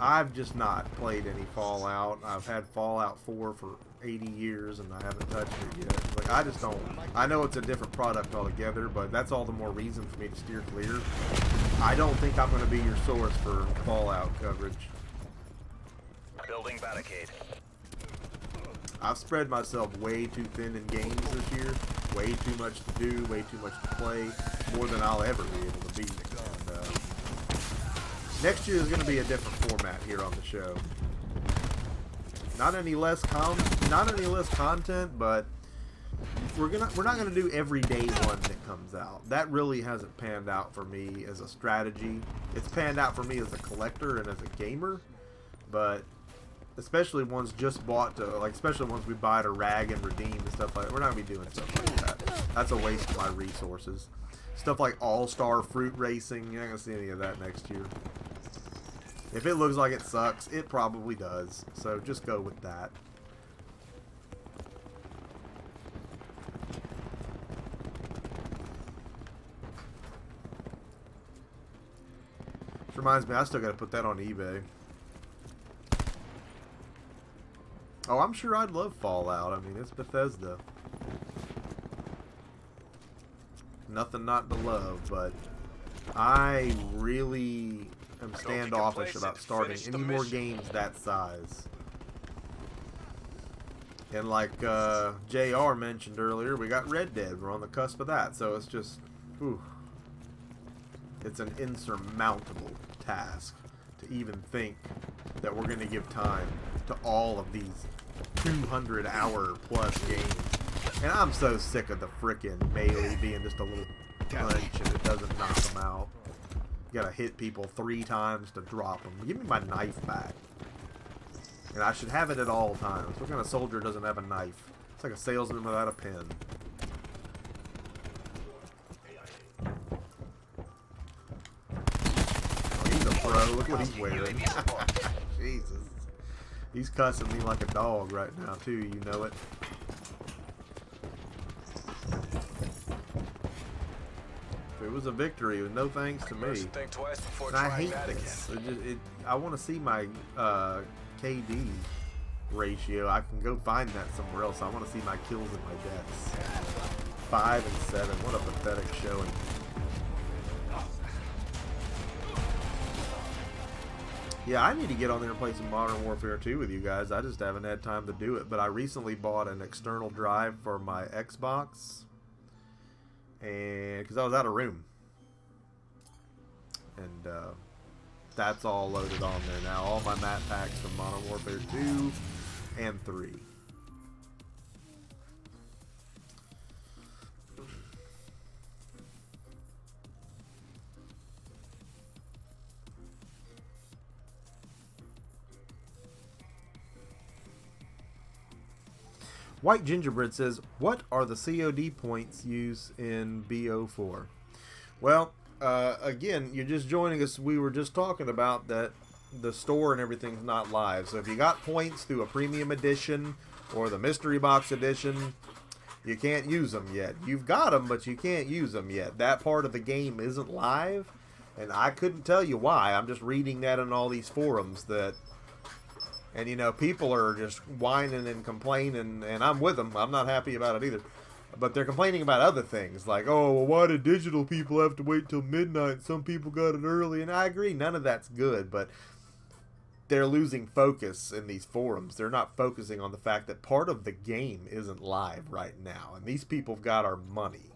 I've just not played any Fallout. I've had Fallout 4 for 80 years and I haven't touched it yet. Like, I just don't. I know it's a different product altogether, but that's all the more reason for me to steer clear. I don't think I'm going to be your source for Fallout coverage.
Building barricade.
I've spread myself way too thin in games this year. Way too much to do, way too much to play, more than I'll ever be able to beat. And, next year is going to be a different format here on the show. Not any less content, but we're not gonna do every day one that comes out. That really hasn't panned out for me as a strategy. It's panned out for me as a collector and as a gamer, but especially ones just bought to, like, especially ones we buy to rag and redeem and stuff like that. We're not gonna be doing stuff like that. That's a waste of my resources. Stuff like All-Star Fruit Racing, you're not gonna see any of that next year. If it looks like it sucks, it probably does. So just go with that. Which reminds me, I still gotta put that on eBay. Oh, I'm sure I'd love Fallout. I mean, it's Bethesda. Nothing not to love, but I really am standoffish about starting any more games that size. And like JR mentioned earlier, we got Red Dead. We're on the cusp of that, so it's just, whew, it's an insurmountable task to even think that we're going to give time to all of these 200-hour plus games. And I'm so sick of the frickin' melee being just a little punch and it doesn't knock them out. You gotta hit people 3 times to drop them. Give me my knife back. And I should have it at all times. What kind of soldier doesn't have a knife? It's like a salesman without a pen. Oh, he's a pro. Look what he's wearing. Jesus. He's cussing me like a dog right now, too. You know it. It was a victory with no thanks to me.
Think twice before
And I
trying
hate
that
this. I want to see my KD ratio. I can go find that somewhere else. I want to see my kills and my deaths. 5 and 7. What a pathetic showing. Yeah, I need to get on there and play some Modern Warfare 2 with you guys. I just haven't had time to do it. But I recently bought an external drive for my Xbox, and because I was out of room, and that's all loaded on there now. All my map packs from Modern Warfare 2 and 3. White Gingerbread says, what are the COD points used in BO4? Well, again, you're just joining us. We were just talking about that the store and everything's not live. So if you got points through a premium edition or the mystery box edition, you can't use them yet. You've got them, but you can't use them yet. That part of the game isn't live, and I couldn't tell you why. I'm just reading that in all these forums that... And, you know, people are just whining and complaining, and I'm with them. I'm not happy about it either. But they're complaining about other things, like, oh, well, why do digital people have to wait till midnight? Some people got it early, and I agree, none of that's good, but they're losing focus in these forums. They're not focusing on the fact that part of the game isn't live right now, and these people have got our money.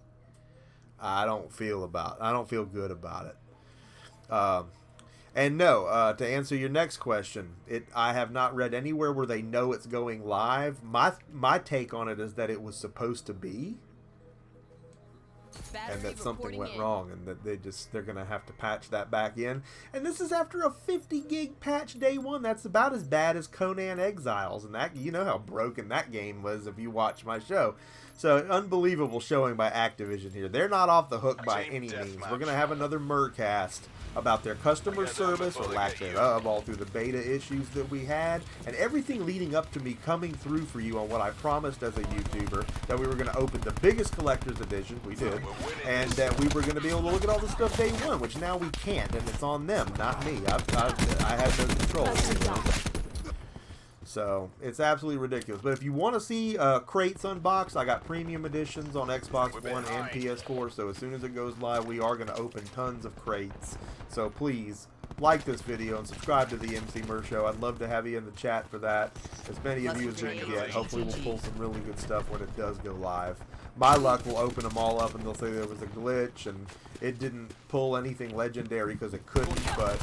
I don't feel good about it. And no, to answer your next question, I have not read anywhere where they know it's going live. My take on it is that it was supposed to be, and that something went wrong, and that they're gonna have to patch that back in. And this is after a 50 gig patch day one. That's about as bad as Conan Exiles, and that, you know how broken that game was if you watch my show. So, unbelievable showing by Activision here. They're not off the hook by any means. We're going to have another Murcast about their customer service, or lack thereof, all through the beta issues that we had, and everything leading up to me coming through for you on what I promised as a YouTuber, that we were going to open the biggest collector's edition, we did, and that we were going to be able to look at all the stuff day one, which now we can't, and it's on them, not me. I had no control. So, it's absolutely ridiculous. But if you want to see crates unboxed, I got premium editions on Xbox One and PS4. So, as soon as it goes live, we are going to open tons of crates. So, please, like this video and subscribe to the Emceemur Show. I'd love to have you in the chat for that. As many of you as we can get. Hopefully, we'll pull some really good stuff when it does go live. My luck, will open them all up and they'll say there was a glitch and it didn't pull anything legendary because it couldn't, but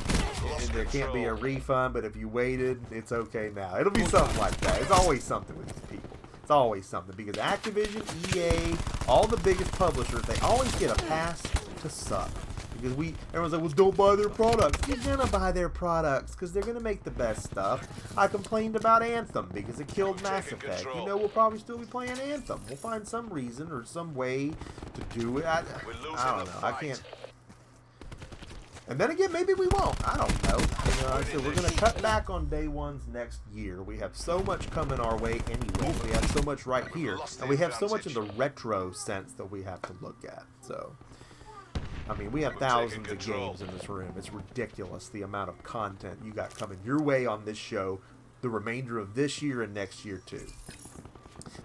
there can't be a refund, but if you waited, it's okay now. It'll be something like that. It's always something with these people. It's always something, because Activision, EA, all the biggest publishers, they always get a pass to suck. Because everyone's like, well, don't buy their products. You're gonna buy their products because they're gonna make the best stuff. I complained about Anthem because it killed Mass Effect. You know, we'll probably still be playing Anthem. We'll find some reason or some way to do it. I don't know. I can't. And then again, maybe we won't. I don't know. You know, so we're gonna cut back on day ones next year. We have so much coming our way anyway. We have so much right here, and we have so much in the retro sense that we have to look at. So. I mean, we have thousands of games in this room. It's ridiculous the amount of content you got coming your way on this show the remainder of this year and next year, too.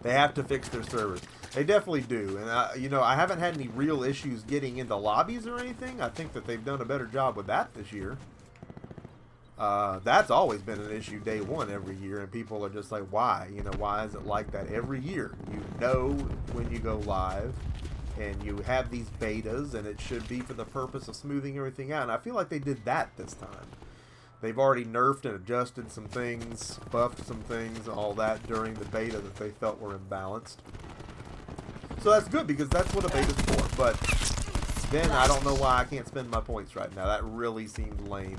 They have to fix their servers. They definitely do. And, you know, I haven't had any real issues getting into lobbies or anything. I think that they've done a better job with that this year. That's always been an issue day one every year, and people are just like, why? You know, why is it like that every year? You know when you go live. And you have these betas, and it should be for the purpose of smoothing everything out. And I feel like they did that this time. They've already nerfed and adjusted some things, buffed some things, all that during the beta that they felt were imbalanced. So that's good, because that's what a beta's for. But then I don't know why I can't spend my points right now. That really seemed lame.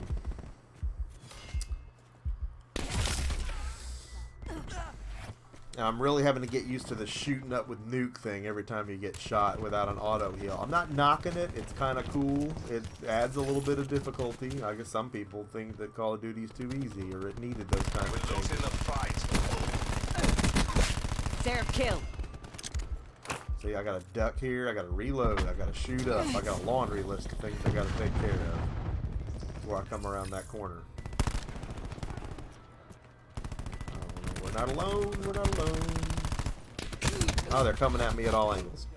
I'm really having to get used to the shooting up with nuke thing every time you get shot without an auto heal. I'm not knocking it. It's kind of cool. It adds a little bit of difficulty. I guess some people think that Call of Duty is too easy, or it needed those kinds of things.
Sarah, kill.
See, I got to duck here. I got to reload. I got to shoot up. I got a laundry list of things I got to take care of before I come around that corner. We're not alone. We're not alone. Oh, they're coming at me at all angles.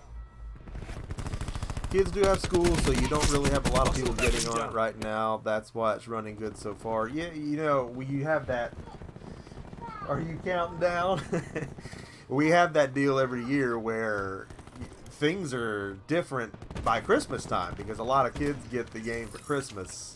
Kids do have school, so you don't really have a lot of people getting on it right now. That's why it's running good so far. Yeah, you know, you have that. Are you counting down? We have that deal every year where things are different by Christmas time because a lot of kids get the game for Christmas.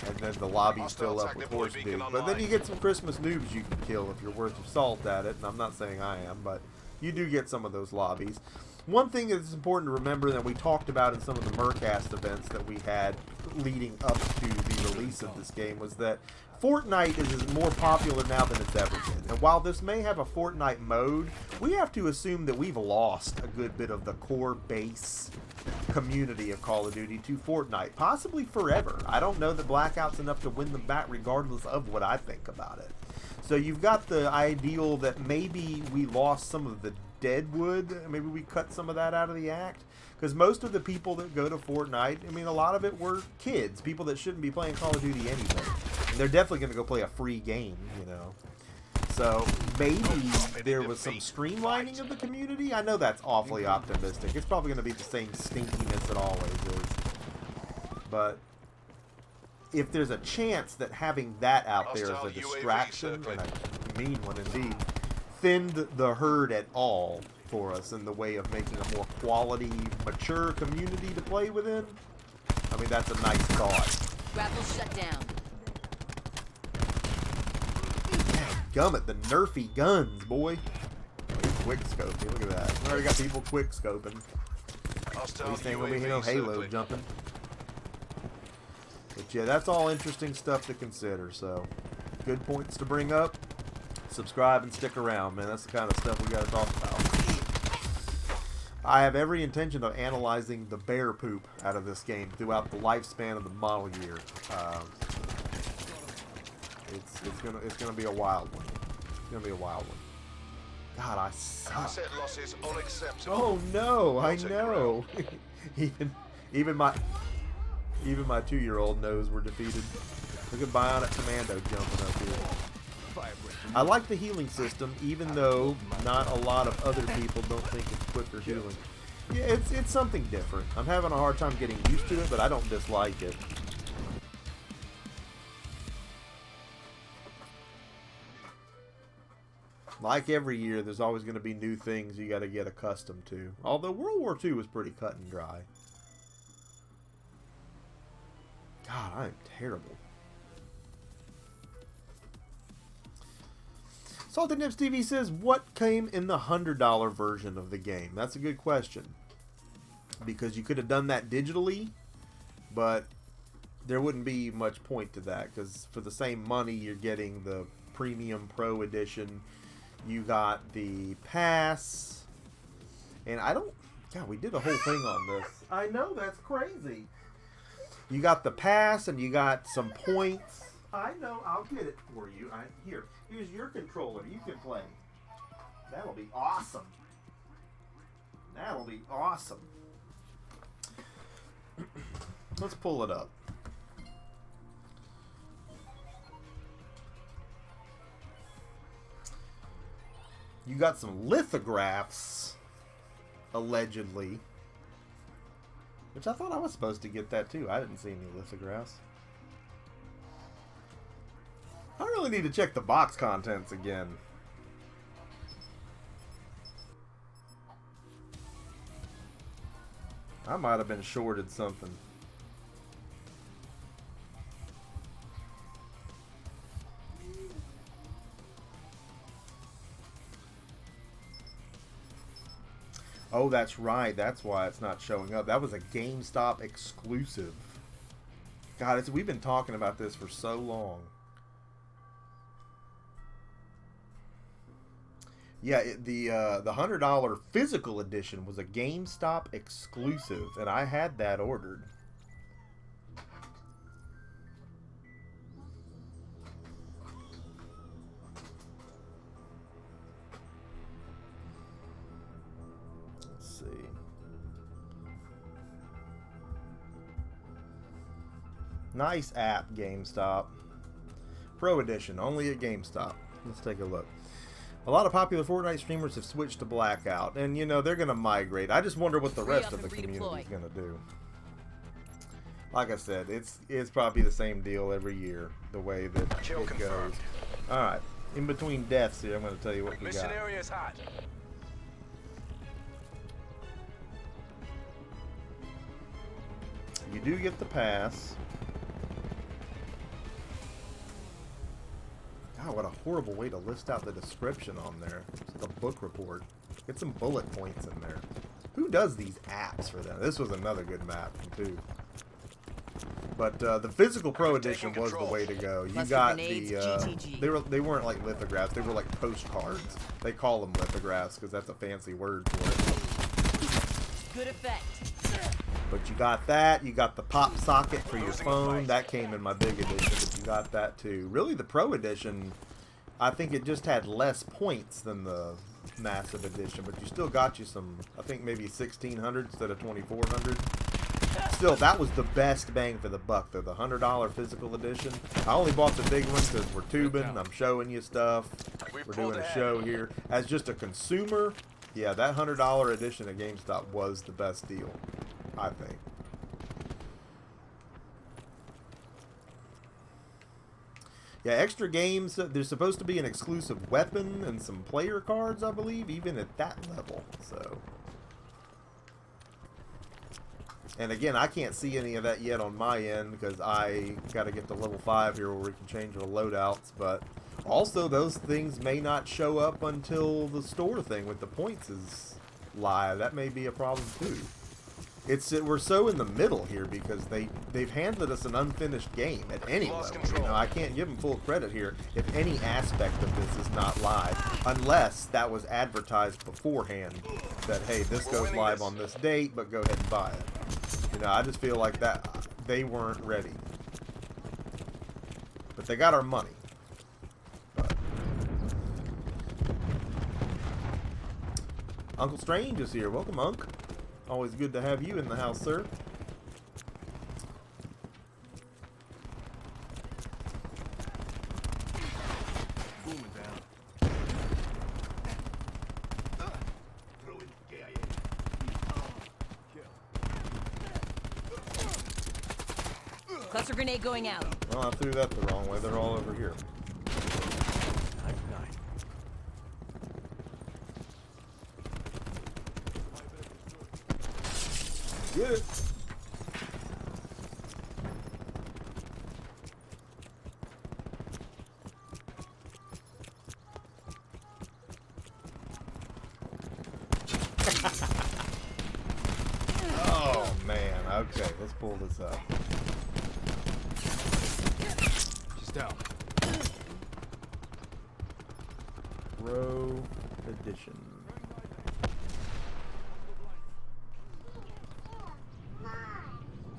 And then the lobbies fill up with horse dudes. But then you get some Christmas noobs you can kill if you're worth your salt at it. And I'm not saying I am, but you do get some of those lobbies. One thing that's important to remember that we talked about in some of the Murcast events that we had leading up to the release of this game was that Fortnite is more popular now than it's ever been. And while this may have a Fortnite mode, we have to assume that we've lost a good bit of the core base community of Call of Duty to Fortnite, possibly forever. I don't know that Blackout's enough to win them back regardless of what I think about it. So you've got the ideal that maybe we lost some of the deadwood, maybe we cut some of that out of the act, because most of the people that go to Fortnite, I mean, a lot of it were kids, people that shouldn't be playing Call of Duty anyway. And they're definitely going to go play a free game, you know. So maybe there was some streamlining of the community. I know that's awfully optimistic. It's probably going to be the same stinkiness it always is. But if there's a chance that having that out there as a distraction, and a mean one indeed, thinned the herd at all for us in the way of making a more quality, mature community to play within, I mean, that's a nice thought.
Grapple shut down.
Gummit, the nerfy guns, boy. Quick scoping, look at that. We already got people quick scoping. At least ain't gonna be no Halo jumping. But yeah, that's all interesting stuff to consider, so good points to bring up. Subscribe and stick around, man. That's the kind of stuff we gotta talk about. I have every intention of analyzing the bear poop out of this game throughout the lifespan of the model year. It's gonna be a wild one. It's gonna be a wild one. God, I suck.
Asset losses unacceptable.
Oh no, I know. even my 2-year-old knows we're defeated. Look at Bionic Commando jumping up here. I like the healing system, even though not a lot of other people don't think it's quicker healing. Yeah, it's something different. I'm having a hard time getting used to it, but I don't dislike it. Like every year, there's always going to be new things you got to get accustomed to. Although World War II was pretty cut and dry. God, I am terrible. Salted Nips TV says, what came in the $100 version of the game? That's a good question. Because you could have done that digitally, but there wouldn't be much point to that. Because for the same money, you're getting the Premium Pro Edition. You got the pass. And I don't... God, we did a whole thing on this. I know, that's crazy. You got the pass and you got some points. I know, I'll get it for you. Here's your controller. You can play. That'll be awesome. That'll be awesome. Let's pull it up. You got some lithographs, allegedly. Which I thought I was supposed to get that too. I didn't see any lithographs. I really need to check the box contents again. I might have been shorted something. Oh, that's right. That's why it's not showing up. That was a GameStop exclusive. God, we've been talking about this for so long. Yeah, the $100 physical edition was a GameStop exclusive, and I had that ordered. Let's see. Nice app, GameStop. Pro edition, only at GameStop. Let's take a look. A lot of popular Fortnite streamers have switched to Blackout, and you know they're gonna migrate. I just wonder what the rest of the community is gonna do. Like I said, it's probably the same deal every year, the way that
Kill
it
confirmed.
goes. All right, in between deaths here, I'm gonna tell you what we
Mission
got.
area is hot.
You do get the pass. God, what a horrible way to list out the description on there. It's like a book report. Get some bullet points in there. Who does these apps for them? This was another good map, too. But the physical pro edition was the way to go. You
Cluster
got
grenades,
the
GTG.
they weren't like lithographs. They were like postcards. They call them lithographs because that's a fancy word for it.
Good effect.
But you got that. You got the pop socket for your phone. That came in my big edition, but you got that too. Really, the pro edition, I think it just had less points than the massive edition, but you still got you some, I think maybe 1,600 instead of 2,400. Still, that was the best bang for the buck, though. The $100 physical edition. I only bought the big one because we're tubing. I'm showing you stuff. We're doing a show here. As just a consumer, yeah, that $100 edition at GameStop was the best deal, I think. Yeah, extra games. There's supposed to be an exclusive weapon and some player cards, I believe, even at that level. So, and again, I can't see any of that yet on my end because I got to get to level 5 here where we can change our loadouts. But also, those things may not show up until the store thing with the points is live. That may be a problem too. We're so in the middle here because they've handed us an unfinished game at any level. You know, I can't give them full credit here if any aspect of this is not live, unless that was advertised beforehand that, hey, this goes live on this date, but go ahead and buy it. You know, I just feel like that they weren't ready, but they got our money. But Uncle Strange is here. Welcome, Unc. Always good to have you in the house, sir.
Booming down.
Cluster grenade going out.
Well, I threw that the wrong way. They're all over here. Get it. Oh man, okay, let's pull this up.
She's down.
Pro edition.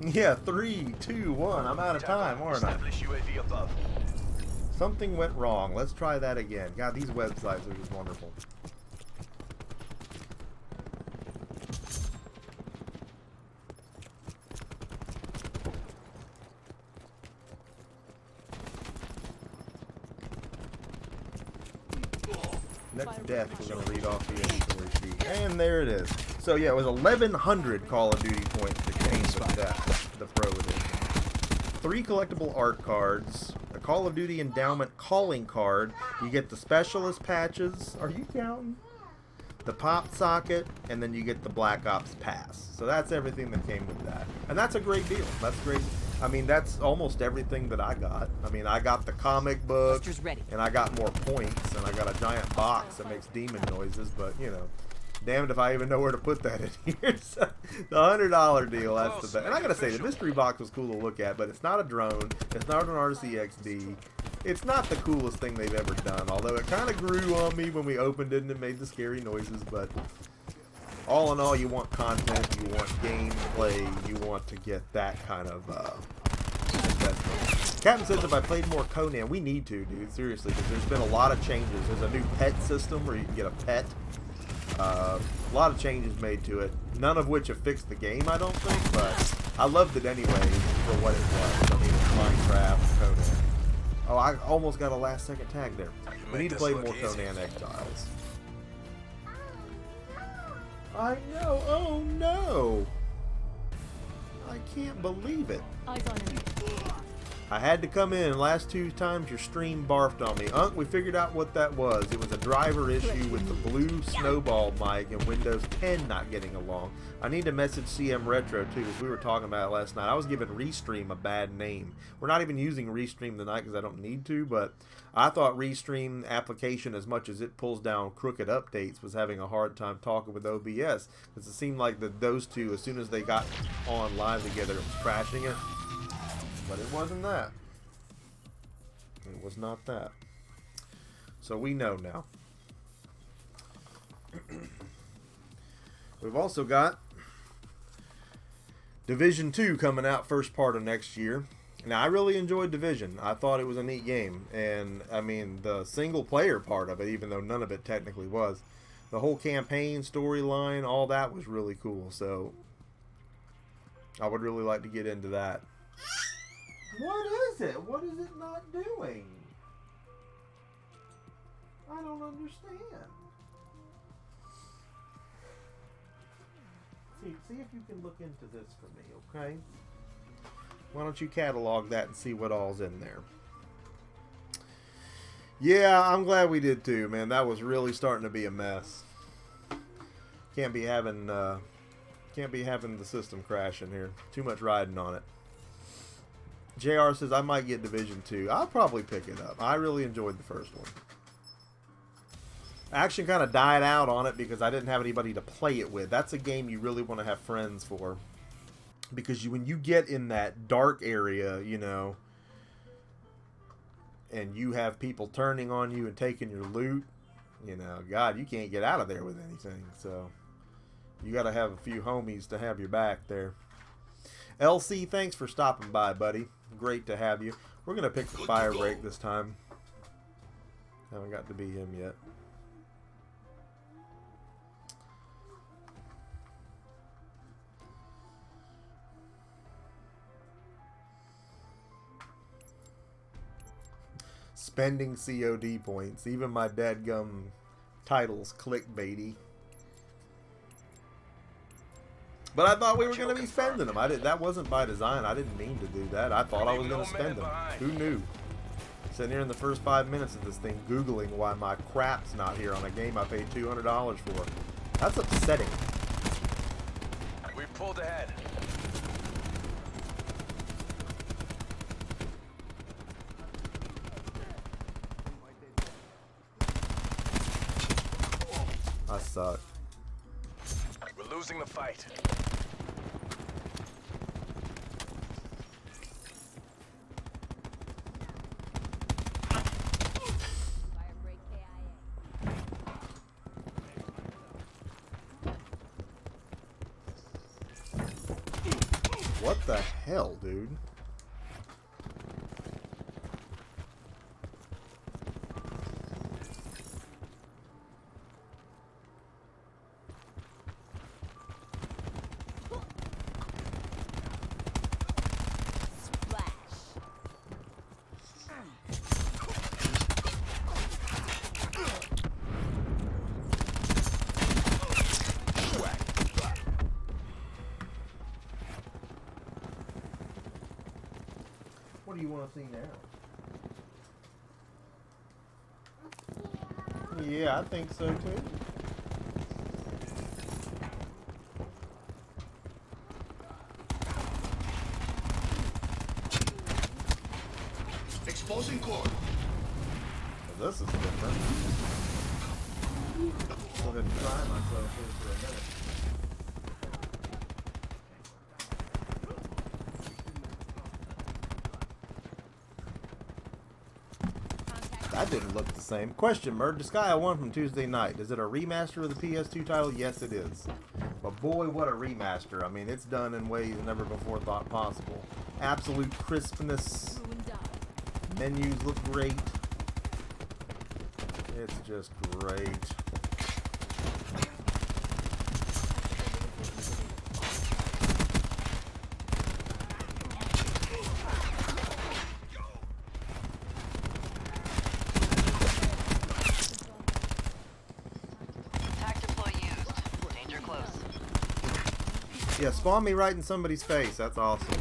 Yeah, 3, 2, 1. I'm out of time, aren't I?
Establish UAV above.
Something went wrong. Let's try that again. God, these websites are just wonderful. Next death, we're going to read off the inventory sheet. And there it is. So yeah, it was 1,100 Call of Duty points that came with that, the Pro Edition. 3 collectible art cards, a Call of Duty Endowment calling card, you get the specialist patches, are you counting? The pop socket, and then you get the Black Ops pass. So that's everything that came with that. And that's a great deal. That's great. I mean, that's almost everything that I got. I mean, I got the comic book, and I got more points, and I got a giant box that makes demon noises, but, you know, damned if I even know where to put that in here. So, the $100 deal, that's the best. And I gotta say, the mystery box was cool to look at, but it's not a drone, it's not an RCXD, it's not the coolest thing they've ever done, although it kind of grew on me when we opened it and it made the scary noises, but all in all, you want content, you want gameplay, you want to get that kind of investment. Captain says if I played more Conan, we need to, dude, seriously, because there's been a lot of changes. There's a new pet system where you can get a pet. A lot of changes made to it, none of which have fixed the game, I don't think, but I loved it anyway for what it was. I mean, it's Minecraft, Oh, I almost got a last second tag there. We
Make
need to
this
play
look
more
easy.
Conan Exiles. I know. Oh no! I can't believe it.
Eyes on him.
I had to come in. Last 2 times your stream barfed on me. We figured out what that was. It was a driver issue with the blue snowball mic and Windows 10 not getting along. I need to message CM Retro too, because we were talking about it last night. I was giving Restream a bad name. We're not even using Restream tonight because I don't need to, but I thought Restream application, as much as it pulls down crooked updates, was having a hard time talking with OBS, because it seemed like those two, as soon as they got on live together, it was crashing it. But it wasn't that. It was not that. So we know now. We've also got Division 2 coming out first part of next year. Now, I really enjoyed Division. I thought it was a neat game. And, I mean, the single player part of it, even though none of it technically was, the whole campaign, storyline, all that was really cool. So, I would really like to get into that. What is it? What is it not doing? I don't understand. See if you can look into this for me, okay? Why don't you catalog that and see what all's in there? Yeah, I'm glad we did too, man. That was really starting to be a mess. Can't be having the system crashing here. Too much riding on it. JR says, I might get Division 2. I'll probably pick it up. I really enjoyed the first one. Action kind of died out on it because I didn't have anybody to play it with. That's a game you really want to have friends for. Because when you get in that dark area, you know, and you have people turning on you and taking your loot, you know, God, you can't get out of there with anything. So, you got to have a few homies to have your back there. LC, thanks for stopping by, buddy. Great to have you. We're going to pick the fire break this time. Haven't got to be him yet. Spending COD points. Even my dadgum titles clickbaity. But I thought we were going to be spending them. That wasn't by design. I didn't mean to do that. I thought I was going to spend them. Who knew? Sitting here in the first 5 minutes of this thing, Googling why my crap's not here on a game I paid $200 for. That's upsetting.
We pulled ahead.
I suck.
We're losing the fight.
What the hell, dude? What do you want to see now? Yeah, I think so too.
Exposing core.
Well, this is different. Go ahead and try myself here for a minute. That didn't look the same. Question, Murd. Disgaea 1 from Tuesday night. Is it a remaster of the PS2 title? Yes, it is. But boy, what a remaster. I mean, it's done in ways never before thought possible. Absolute crispness. Menus look great. It's just great. Yeah, spawn me right in somebody's face. That's awesome.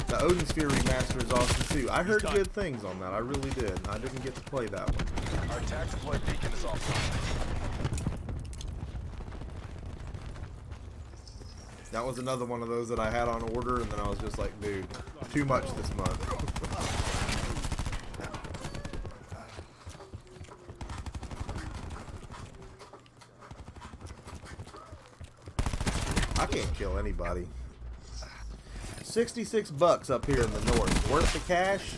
The Odin Sphere remaster is awesome too. I heard good things on that. I really did. I didn't get to play that one.
Our attack deploy beacon is offline.
That was another one of those that I had on order, and then I was just like, dude, too much this month. I can't kill anybody. 66 bucks up here in the north. Worth the cash?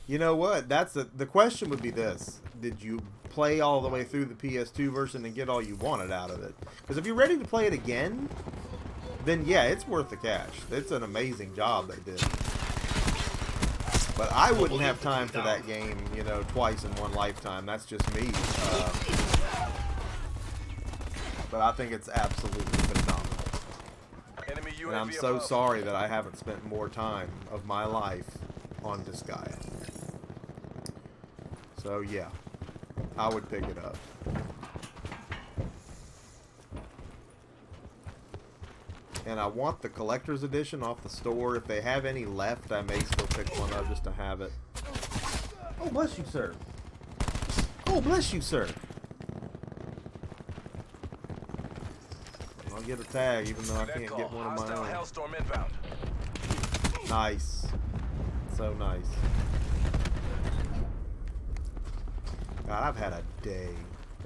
You know what? That's the question would be this. Did you play all the way through the PS2 version and get all you wanted out of it? Because if you're ready to play it again, then yeah, it's worth the cash. It's an amazing job they did. But I wouldn't have time for that game, you know, twice in one lifetime. That's just me. But I think it's absolutely phenomenal.
Enemy UAV
And I'm so
above.
sorry that I haven't spent more time of my life on Disgaea. So yeah, I would pick it up. And I want the collector's edition off the store. If they have any left, I may still pick one up just to have it. Oh, bless you, sir. Oh, bless you, sir. I'll get a tag, even though I can't get one of my
Hostile
own.
Hellstorm inbound.
Nice. So nice. God, I've had a day.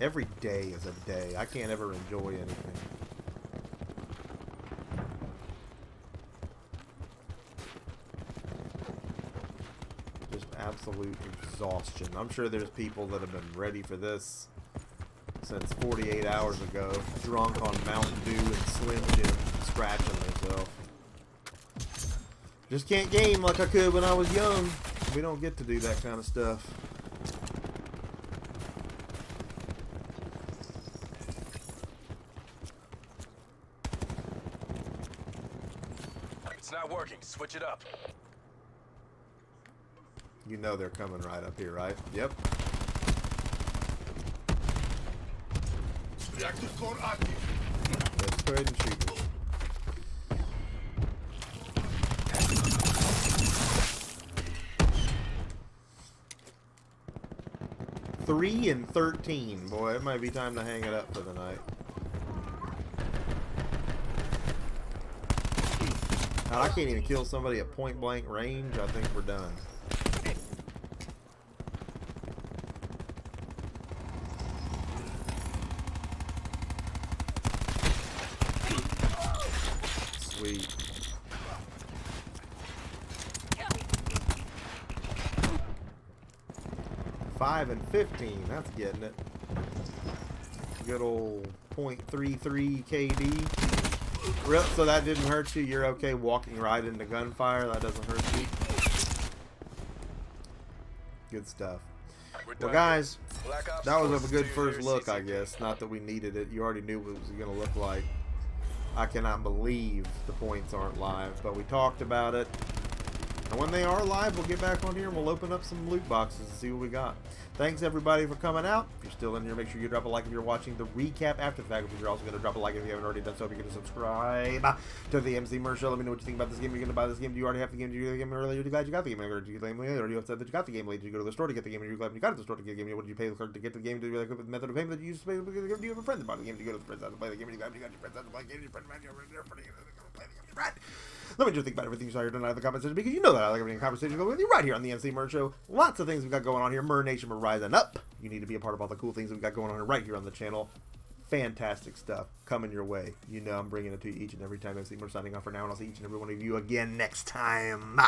Every day is a day. I can't ever enjoy anything. Just absolute exhaustion. I'm sure there's people that have been ready for this since 48 hours ago, drunk on Mountain Dew and Slim Jim, scratching themselves. Just can't game like I could when I was young. We don't get to do that kind of stuff.
It's not working. Switch it up.
You know they're coming right up here, right? Yep.
Reactor core active.
Let's go ahead and shoot them. Three and 13. Boy, it might be time to hang it up for the night. God, I can't even kill somebody at point blank range. I think we're done. Sweet. Five and 15. That's getting it. Good old .33 KD. Rip, so that didn't hurt you. You're okay walking right into gunfire. That doesn't hurt you. Good stuff. Well, guys, that was a good first look, I guess. Not that we needed it. You already knew what it was going to look like. I cannot believe the points aren't live, but we talked about it. And when they are live, we'll get back on here and we'll open up some loot boxes and see what we got. Thanks, everybody, for coming out. If you're still in here, make sure you drop a like if you're watching the recap after the fact. If you're also going to drop a like if you haven't already done so. If you're going to subscribe to the Emceemur Show, let me know what you think about this game. You're going to buy this game. Do you already have the game? Did you get the game earlier? Are you glad you got the game earlier? Did you get the game later? Or you upset that you got the game late? Did you go to the store to get the game? Are you glad you got it at the store to get the game? What did you pay the clerk to get the game? Do you like the method of payment that you used to pay? Do you have a friend that bought the game? Do you go to the friend's house to play the game? Are you glad you got your friend's house to play the game? Your friend play the game. Right. Let me just think about everything you saw here tonight in the comment section, because you know that I like everything in conversation with you right here on the Emceemur Show. Lots of things we've got going on here. Mer Nation, we're rising up. You need to be a part of all the cool things we've got going on right here on the channel. Fantastic stuff coming your way. You know I'm bringing it to you each and every time. Emceemur signing off for now, and I'll see each and every one of you again next time.